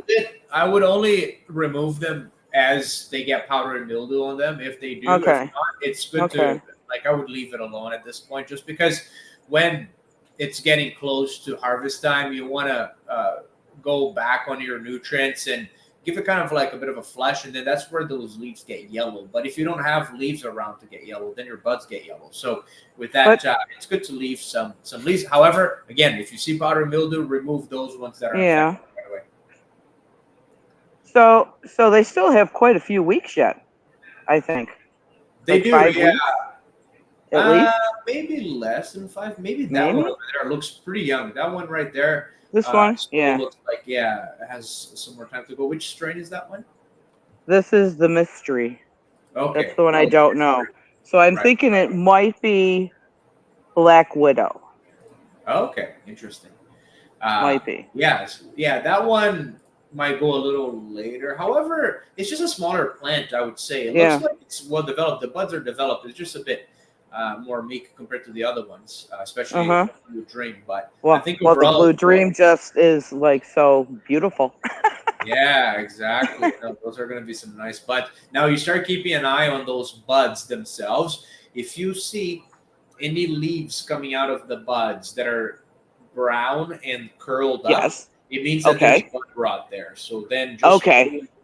I would only remove them as they get powder and mildew on them. If they do, if Okay. not, it's good Okay. to I would leave it alone at this point, just because when it's getting close to harvest time, you want to go back on your nutrients and give it kind of like a bit of a flush, and then that's where those leaves get yellow. But if you don't have leaves around to get yellow, then your buds get yellow. So with that, it's good to leave some leaves. However, again, if you see powder and mildew, remove those ones that are affected right away. So they still have quite a few weeks yet, I think. They Like do, 5 yeah. weeks at least. Maybe less than 5. Maybe that one over there looks pretty young. That one right there. This one, still looks like it has some more time to go. Which strain is that one? This is the mystery. Okay. That's the one I don't know. So I'm thinking it might be Black Widow. Okay, interesting. Might be. Yes, yeah, that one might go a little later. However, it's just a smaller plant, I would say. It looks like it's well developed. The buds are developed. It's just a bit more meek compared to the other ones, especially Blue Dream. But I think overall, the Blue Dream just is like so beautiful. Yeah, exactly. Those are going to be some nice buds. Now you start keeping an eye on those buds themselves. If you see any leaves coming out of the buds that are brown and curled up, it means that there's bud rot there. So then just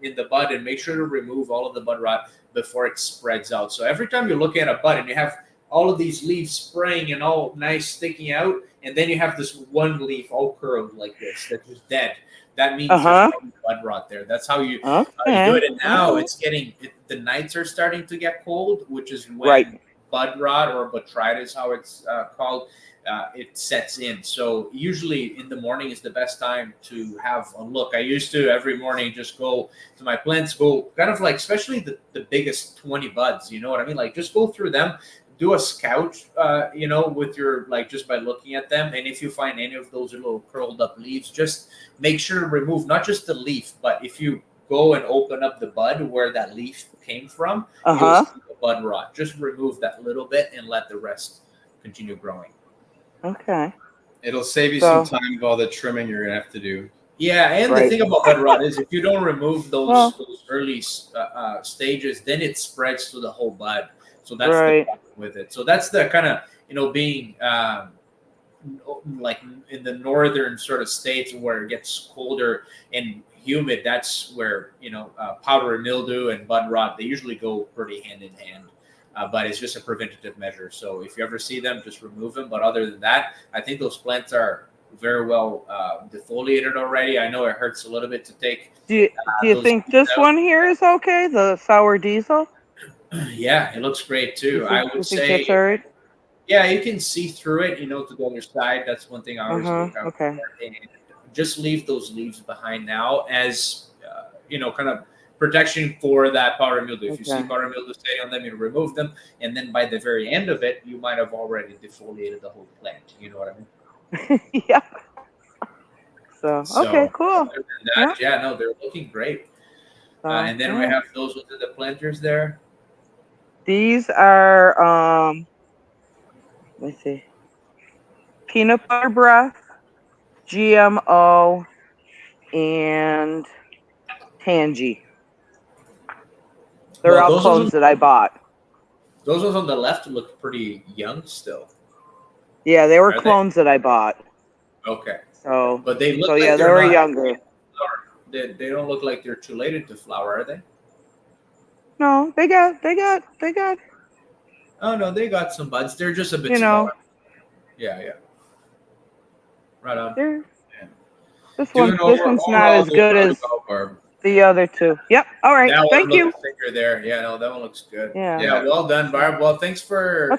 in the bud and make sure to remove all of the bud rot before it spreads out. So every time you look at a bud and you have all of these leaves spraying and all nice sticking out, and then you have this one leaf all curled like this that's just dead. That means there's bud rot there. That's how you do it. And now it's getting the nights are starting to get cold, which is when bud rot or botrytis, how it's called, it sets in. So usually in the morning is the best time to have a look. I used to every morning just go to my plants, go kind of like, especially the biggest 20 buds, you know what I mean? Like just go through them, do a scout, with your, like, just by looking at them. And if you find any of those little curled up leaves, just make sure to remove not just the leaf, but if you go and open up the bud where that leaf came from, you'll see the bud rot. Just remove that little bit and let the rest continue growing. Okay. It'll save you some time of all the trimming you're going to have to do. Yeah, and the thing about bud rot is if you don't remove those early stages, then it spreads to the whole bud. So that's the problem with it. So that's the kind of, being like in the northern sort of states where it gets colder and humid, that's where, powder and mildew and bud rot, they usually go pretty hand in hand. But it's just a preventative measure. So if you ever see them, just remove them. But other than that, I think those plants are very well defoliated already. I know it hurts a little bit to take. Do you think this one here is okay? The sour diesel? Yeah, it looks great too. I would say. That's all right? Yeah, you can see through it, to the other side. That's one thing I always look out for. And just leave those leaves behind now as, kind of protection for that powder mildew. If you see powder mildew staying on them, you remove them. And then by the very end of it, you might have already defoliated the whole plant. You know what I mean? Yeah. So okay, cool. That, they're looking great. And then we have those with the planters there. These are let's see, peanut butter breath, GMO, and Tangy. They're all clones that I bought. Those ones on the left look pretty young still. Yeah, they were clones that I bought. Okay. So, but they look like they were younger. They don't look like they're too late into flower, are they? No, they got. Oh no, they got some buds. They're just a bit smaller. Yeah. Right on. This one's not as good as the other two. Yep. All right. Thank you. There. Yeah, no, that one looks good. Yeah. Well done, Barb. Well, thanks for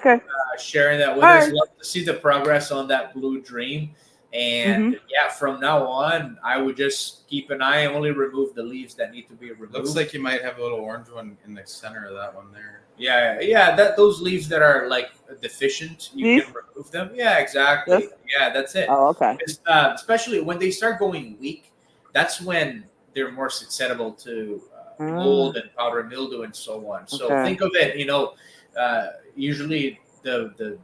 sharing that with us. Love to see the progress on that Blue Dream. And from now on, I would just keep an eye, only remove the leaves that need to be removed. Looks like you might have a little orange one in the center of that one there. Yeah. Those leaves that are like deficient, you can remove them. Yeah, exactly. Yes. Yeah, that's it. Oh, okay. Especially when they start going weak, that's when they're more susceptible to mold and powder mildew and so on. So think of it, usually the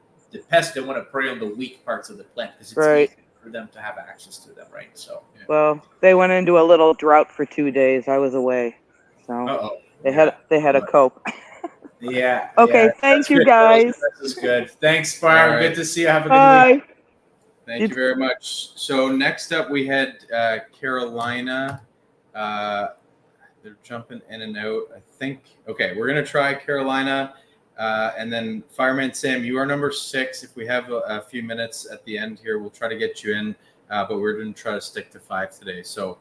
pests that want to prey on the weak parts of the plant because it's Right. easy for them to have access to them, right? So, Well, they went into a little drought for 2 days. I was away, so they had to cope. Yeah. Okay, Yeah, thank that's you good. guys. This is good. Thanks, All Barb. right. Good to see you. Have a good week. Bye. Thank you very much. So next up we had Carolina. They're jumping in and out. I think. Okay, we're gonna try Carolina, and then Fireman Sam. You are number 6. If we have a few minutes at the end here, we'll try to get you in. But we're gonna try to stick to 5 today. So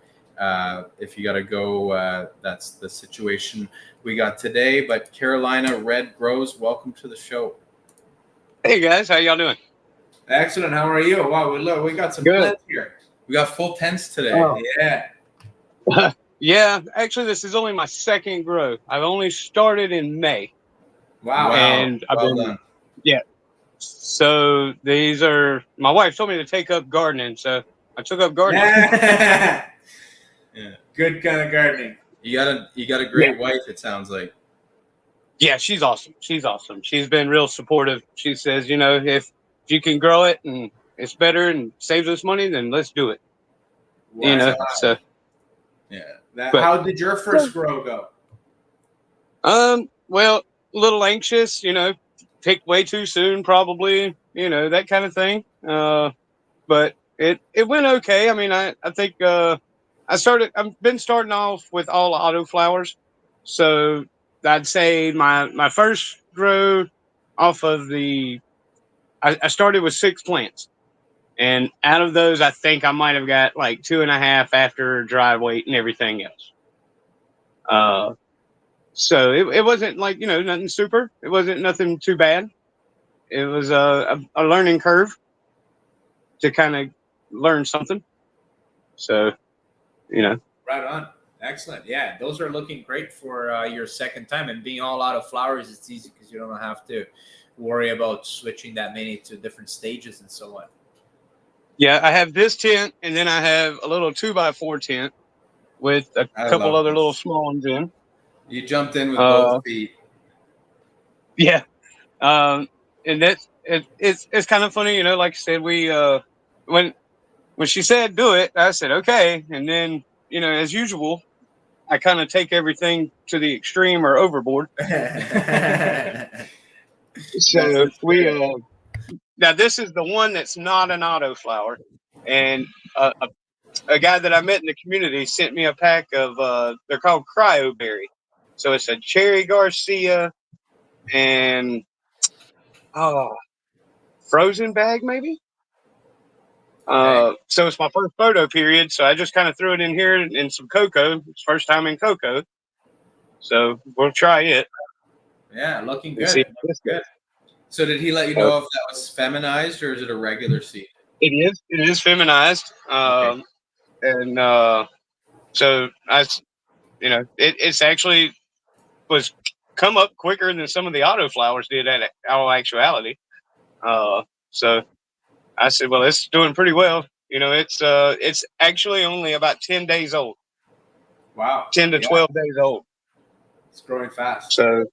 if you gotta go, that's the situation we got today. But Carolina Red Grows, welcome to the show. Hey guys, how y'all doing? Excellent. How are you? Wow, we got some Good. plants here. We got full tents today. Oh. Yeah. Yeah, actually, this is only my second grow. I've only started in May. Wow. And I've well been, done. yeah. So these are, my wife told me to take up gardening, so I took up gardening. Yeah. Yeah. Good kind of gardening. You got a great wife. It sounds like. Yeah, she's awesome. She's awesome. She's been real supportive. She says, you know, if you can grow it and it's better and saves us money, then let's do it. Wow. You know, so. Yeah. How did your first grow go? Well, a little anxious, you know, picked way too soon, probably, you know, that kind of thing. But it went okay. I mean, I think I've been starting off with all auto flowers. So I'd say my first grow off of I started with 6 plants. And out of those, I think I might have got like 2.5 after dry weight and everything else. So it wasn't like, you know, nothing super. It wasn't nothing too bad. It was a learning curve to kind of learn something. So, you know. Right on. Excellent. Yeah, those are looking great for your second time. And being all out of flowers, it's easy because you don't have to worry about switching that many to different stages and so on. Yeah, I have this tent, and then I have a little 2x4 tent with a couple other little small ones in. You jumped in with both feet. Yeah. And it's kind of funny, you know, like I said, we when she said do it, I said okay. And then, you know, as usual, I kind of take everything to the extreme or overboard. So we now this is the one that's not an auto flower, and a guy that I met in the community sent me a pack of they're called cryo berry. So it's a cherry Garcia and frozen bag maybe. So it's my first photo period, so I just kind of threw it in here in some cocoa. It's first time in cocoa, so we'll try it. Yeah, looking good. See. Good. So did he let you know if that was feminized or is it a regular seed? It is feminized. And so you know, it's actually was come up quicker than some of the auto flowers did at all actuality. So I said, well, it's doing pretty well. You know, it's actually only about 10 days old. Wow. 10 to 12 days old. It's growing fast. So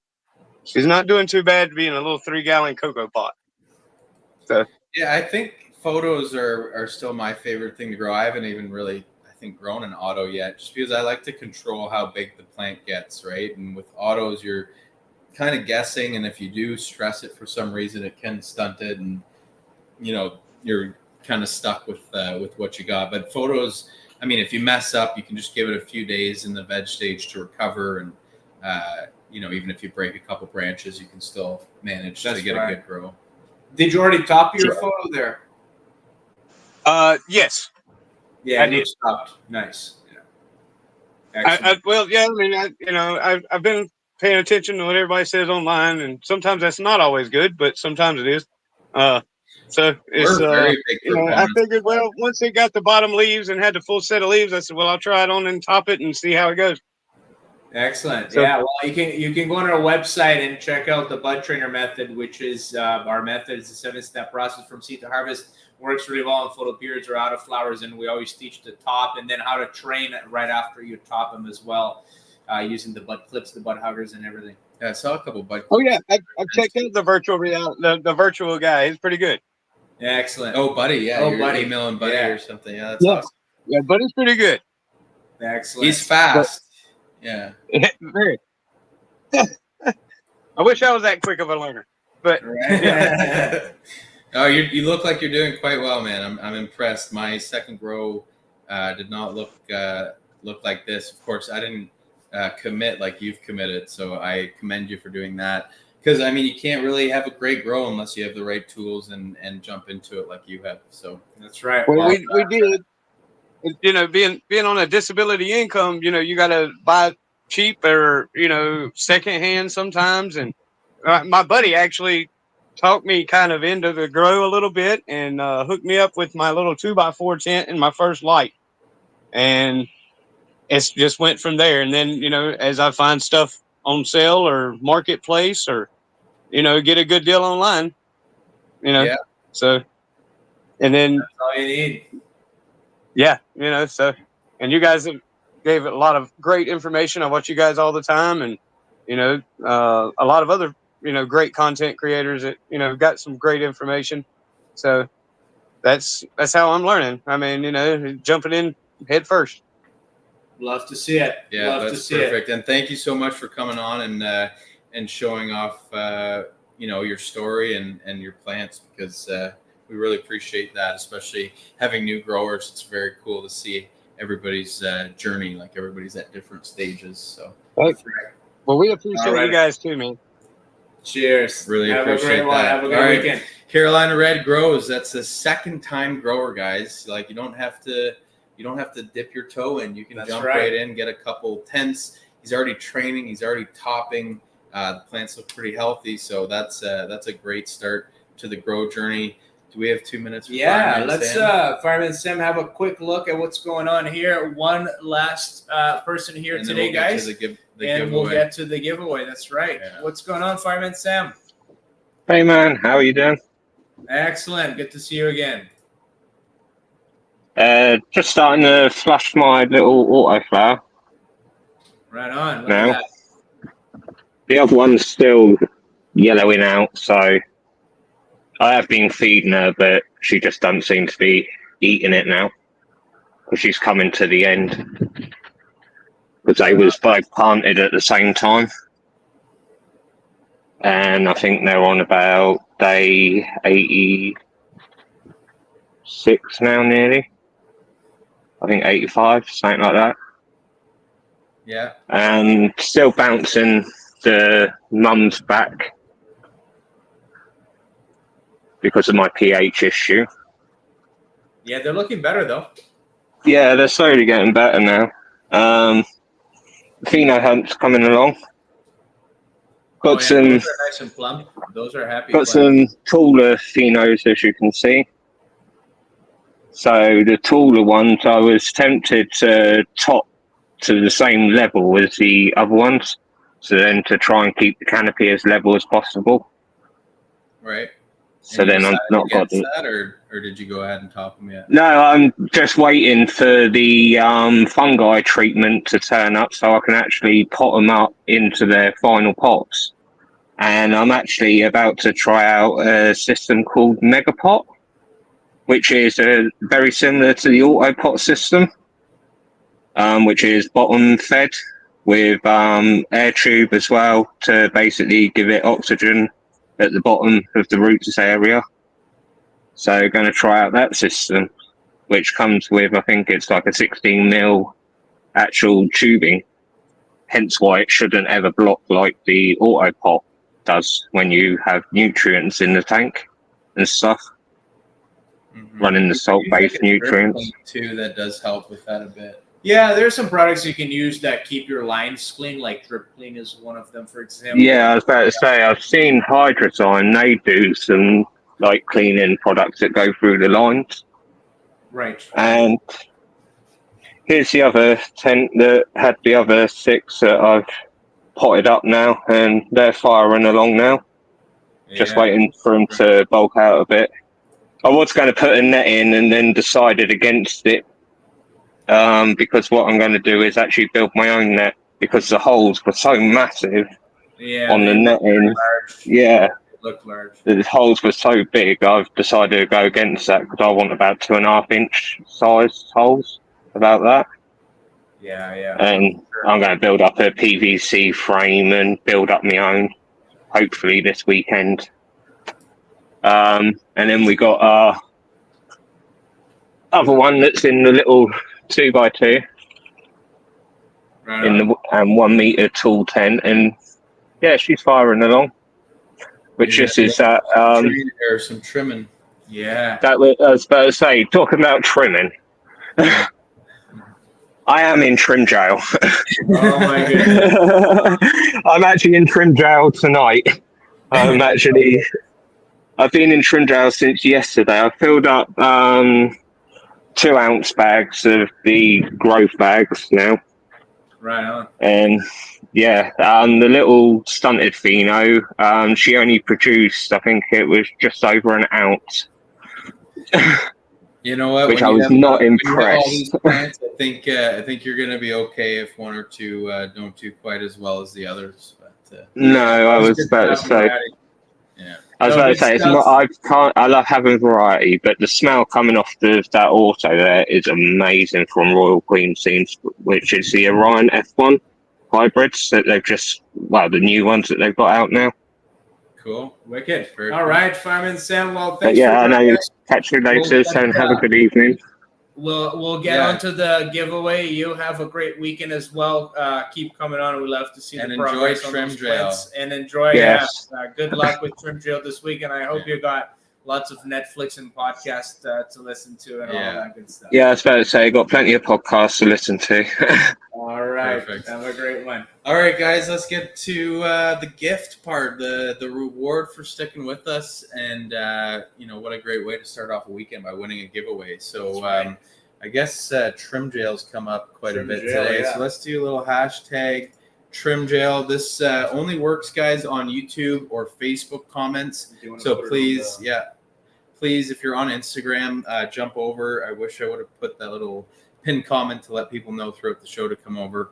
she's not doing too bad to be in a little 3-gallon cocoa pot. So yeah, I think photos are still my favorite thing to grow. I haven't even really, I think, grown an auto yet, just because I like to control how big the plant gets, right? And with autos, you're kind of guessing, and if you do stress it for some reason, it can stunt it, and you know you're kind of stuck with what you got. But photos, I mean, if you mess up, you can just give it a few days in the veg stage to recover, and you know, even if you break a couple branches, you can still manage to get a good grow. Did you already top your photo there? yes. Yeah, I did. Stopped. Nice. Yeah. Well, yeah. I mean, you know, I've been paying attention to what everybody says online, and sometimes that's not always good, but sometimes it is. So it's you know, I figured, well, once it got the bottom leaves and had the full set of leaves, I said, well, I'll try it on and top it and see how it goes. Excellent. So, yeah, well, you can go on our website and check out the BudTrainer method, which is our method. It's a 7-step process from seed to harvest. Works really well in photo periods or out of flowers, and we always teach the top and then how to train right after you top them as well, using the bud clips, the bud huggers, and everything. Yeah, I saw a couple bud. Oh yeah, I've checked out the virtual the virtual guy. He's pretty good. Excellent. Oh, Buddy, yeah, Oh, you're Buddy. emailing Buddy Yeah. or something. Yeah, that's Yeah. awesome. Yeah, but it's pretty good. Excellent. He's fast. Yeah. Very. I wish I was that quick of a learner, but Right. Oh, you look like you're doing quite well, man. I'm impressed. My second grow did not look like this. Of course, I didn't commit like you've committed, so I commend you for doing that. Because I mean, you can't really have a great grow unless you have the right tools and jump into it like you have. So That's right. well, we did. You know, being on a disability income, you know, you got to buy cheap or, you know, secondhand sometimes. And my buddy actually talked me kind of into the grow a little bit and hooked me up with my little 2x4 tent and my first light. And it's just went from there. And then, you know, as I find stuff on sale or marketplace or, you know, get a good deal online, you know, Yeah. so, and then That's all you need. yeah, you know, so, and you guys have gave a lot of great information. I watch you guys all the time, and you know, a lot of other, you know, great content creators that, you know, got some great information. So that's how I'm learning. I mean, you know, jumping in head first. Love to see it. yeah, Love to that's see perfect. And thank you so much for coming on and showing off you know, your story and your plants, because we really appreciate that, especially having new growers. It's very cool to see everybody's journey, like everybody's at different stages. So Right. Well, we appreciate All right. you guys too, man. it. Cheers. really Have a appreciate great one. that. Have a good All right. weekend. Carolina Red grows. That's the second time grower, guys. Like you don't have to dip your toe in. You can That's jump right. right in, get a couple tents. He's already training. He's already topping. The plants look pretty healthy, so that's a great start to the grow journey. Do we have 2 minutes? For Yeah, Fireman let's Sam? Fireman Sam have a quick look at what's going on here. One last person here And then today, we'll get to guys, the and we'll giveaway. get to the giveaway. That's right. Yeah. What's going on, Fireman Sam? Hey man, how are you doing? Excellent. Good to see you again. Just starting to flush my little autoflower. Right on. Look No. at that. The other one's still yellowing out, so I have been feeding her, but she just doesn't seem to be eating it now because she's coming to the end. Because they was both planted at the same time, and I think they're on about day 86 now, nearly. I think 85, something like that. Yeah. And still bouncing the mum's back because of my pH issue. Yeah, they're looking better though. Yeah, they're slowly getting better now. Pheno hunt's coming along. Got Those some are nice and plump. Those are happy. got plants. some taller phenos, as you can see. So the taller ones, I was tempted to top to the same level as the other ones, so then to try and keep the canopy as level as possible. Right. So And you then I'm decided not against got that, or did you go ahead and top them yet? No, I'm just waiting for the fungi treatment to turn up so I can actually pot them up into their final pots. And I'm actually about to try out a system called Megapot, which is very similar to the Autopot system, which is bottom fed with air tube as well to basically give it oxygen at the bottom of the roots area. So going to try out that system, which comes with, I think it's like a 16 mil actual tubing, hence why it shouldn't ever block like the Autopot does when you have nutrients in the tank and stuff, running the salt-based nutrients. Too, that does help with that a bit. Yeah, there's some products you can use that keep your lines clean, like Drip Clean is one of them, for example. Yeah, I was about to say, I've seen Hydrozyme, they do some like cleaning products that go through the lines. Right. And here's the other tent that had the other 6 that I've potted up now, and they're firing along now. Just waiting for them to bulk out a bit. I was going to put a net in and then decided against it, because what I'm going to do is actually build my own net, because the holes were so massive on the netting. Yeah, Look large. the holes were so big. I've decided to go against that because I want about 2.5-inch size holes. About that. Yeah. And I'm going to build up a PVC frame and build up my own. Hopefully this weekend. And then we got our other one that's in the little 2x2 Right in on. the 1 meter tall tent, and yeah, she's firing along. Which Yeah, just is that or some trimming. Yeah. that I was about to say, talking about trimming. I am in trim jail. Oh my goodness. I'm actually in trim jail tonight. I've been in trim jail since yesterday. I filled up 2-ounce bags of the growth bags now. Right on. And yeah, the little stunted pheno, she only produced, I think it was just over an ounce. You know what? Which when I you was have, not when you have all impressed. these plants, I think you're going to be okay if one or two don't do quite as well as the others. But No, I was Good about to stuff, say. variety. yeah, I was No, about to good say it's stuff. not. I love having variety, but the smell coming off that auto there is amazing from Royal Queen Scenes, which is the Orion F1 hybrids that they've the new ones that they've got out now. cool. Wicked. Very All cool. right, Fireman Sam. Well, But thanks yeah, I for know. joining us. Catch you later, We'll so get, have a good evening. We'll get Yeah. onto the giveaway. You have a great weekend as well. Keep coming on. We love to see And the enjoy progress on Trim those Jail. plants. And enjoy. Yes. Good luck with Trim Jail this week. And I hope you got lots of Netflix and podcasts to listen to and all that good stuff. Yeah, I was about to say, got plenty of podcasts to listen to. All right. Perfect. Have a great one. All right, guys, let's get to the gift part, the reward for sticking with us, and what a great way to start off a weekend by winning a giveaway. So I guess Trim Jail's come up quite a bit today. Yeah. So let's do a little hashtag Trim Jail. This only works, guys, on YouTube or Facebook comments. So please, please, if you're on Instagram, jump over. I wish I would have put that little pinned comment to let people know throughout the show to come over.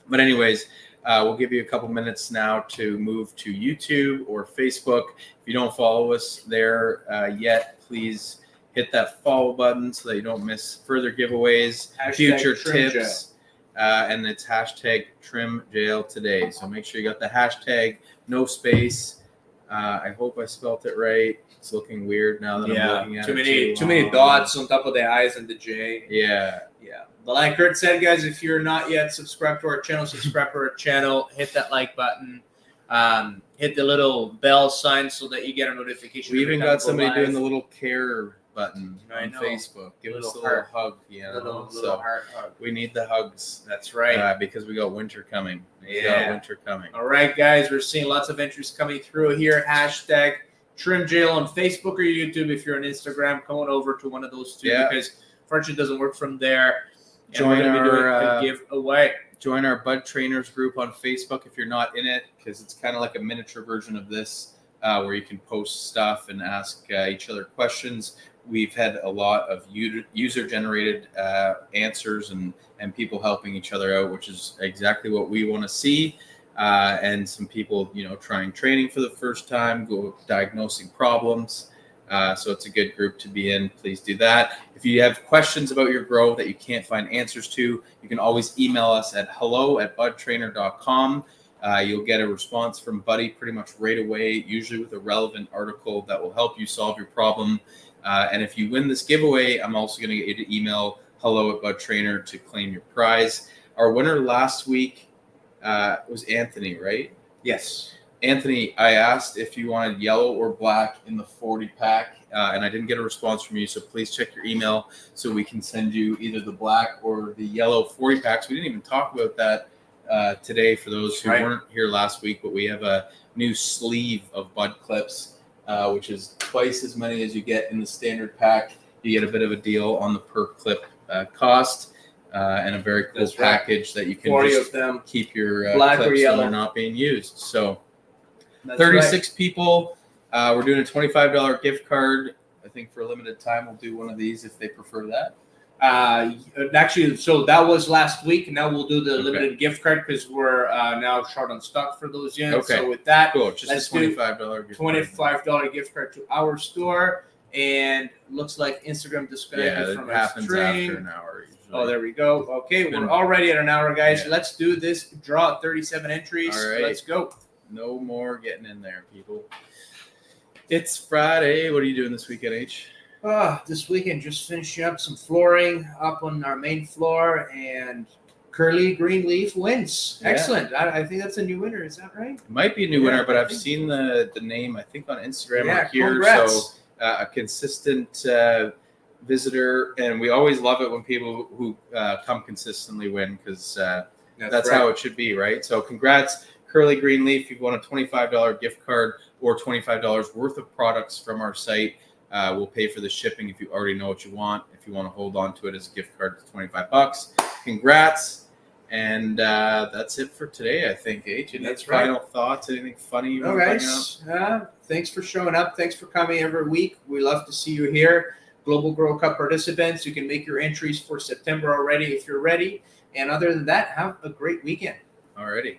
But anyways, we'll give you a couple minutes now to move to YouTube or Facebook. If you don't follow us there yet, please hit that follow button so that you don't miss further giveaways, future tips, and it's hashtag Trim Jail today. So make sure you got the hashtag, no space. I hope I spelt it right. It's looking weird now that I'm looking at it. Too many dots on top of the I's and the J. Yeah. But like Kurt said, guys, if you're not yet subscribed to our channel, subscribe to our channel. Hit that like button. Hit the little bell sign so that you get a notification. We even got somebody doing the little care button on know. Facebook. Give us a little heart. hug. Little heart hug. We need the hugs. That's right. Because we got winter coming. All right, guys, we're seeing lots of entries coming through here. Hashtag Trim Jail on Facebook or YouTube. If you're on Instagram, come on over to one of those two because French doesn't work from there. Join our giveaway. Join our BudTrainers group on Facebook if you're not in it, because it's kind of like a miniature version of this, where you can post stuff and ask each other questions. We've had a lot of user-generated answers and people helping each other out, which is exactly what we want to see. And some people, trying training for the first time, diagnosing problems. So it's a good group to be in. Please do that. If you have questions about your grow that you can't find answers to, you can always email us at hello@budtrainer.com. You'll get a response from Buddy pretty much right away, usually with a relevant article that will help you solve your problem. And if you win this giveaway, I'm also going to get you to email hello@budtrainer to claim your prize. Our winner last week was Anthony, right? Yes. Anthony, I asked if you wanted yellow or black in the 40 pack, and I didn't get a response from you. So please check your email so we can send you either the black or the yellow 40 packs. We didn't even talk about that today for those who weren't here last week, but we have a new sleeve of bud clips, which is twice as many as you get in the standard pack. You get a bit of a deal on the per clip cost. And a very cool package that you can just keep your black clips or yellow. when they're not being used. So 36 people. We're doing a $25 gift card. I think for a limited time we'll do one of these if they prefer that. Actually, so that was last week. Now we'll do the Okay. limited gift card because we're now short on stock for those units. Okay. So with that, Cool. Just let's a do $25 gift card. $25 gift card to our store. And looks like Instagram disconnected Yeah, from it our happens stream. after an hour usually. Oh, there we go. Okay, Been- we're already at an hour, guys. Yeah. Let's do this. Draw 37 entries. All right. Let's go. No more getting in there, people. It's Friday. What are you doing this weekend, H? This weekend, just finishing up some flooring up on our main floor, and Curly Greenleaf wins. Yeah. Excellent. I think that's a new winner. Is that right? It might be a new Yeah, winner, but I I've think- seen the name, I think, on Instagram Yeah, or here. congrats. So a consistent visitor. And we always love it when people who come consistently win because that's right. how it should be, right? So congrats, Curly Greenleaf. You've won a $25 gift card or $25 worth of products from our site. We'll pay for the shipping if you already know what you want. If you want to hold on to it as a gift card, it's $25. Congrats. And that's it for today, I think, H. Any That's right. final thoughts? Anything funny you All want to right. bring up? Thanks for showing up. Thanks for coming every week. We love to see you here. Global Grow Cup participants, you can make your entries for September already if you're ready. And other than that, have a great weekend. Alrighty.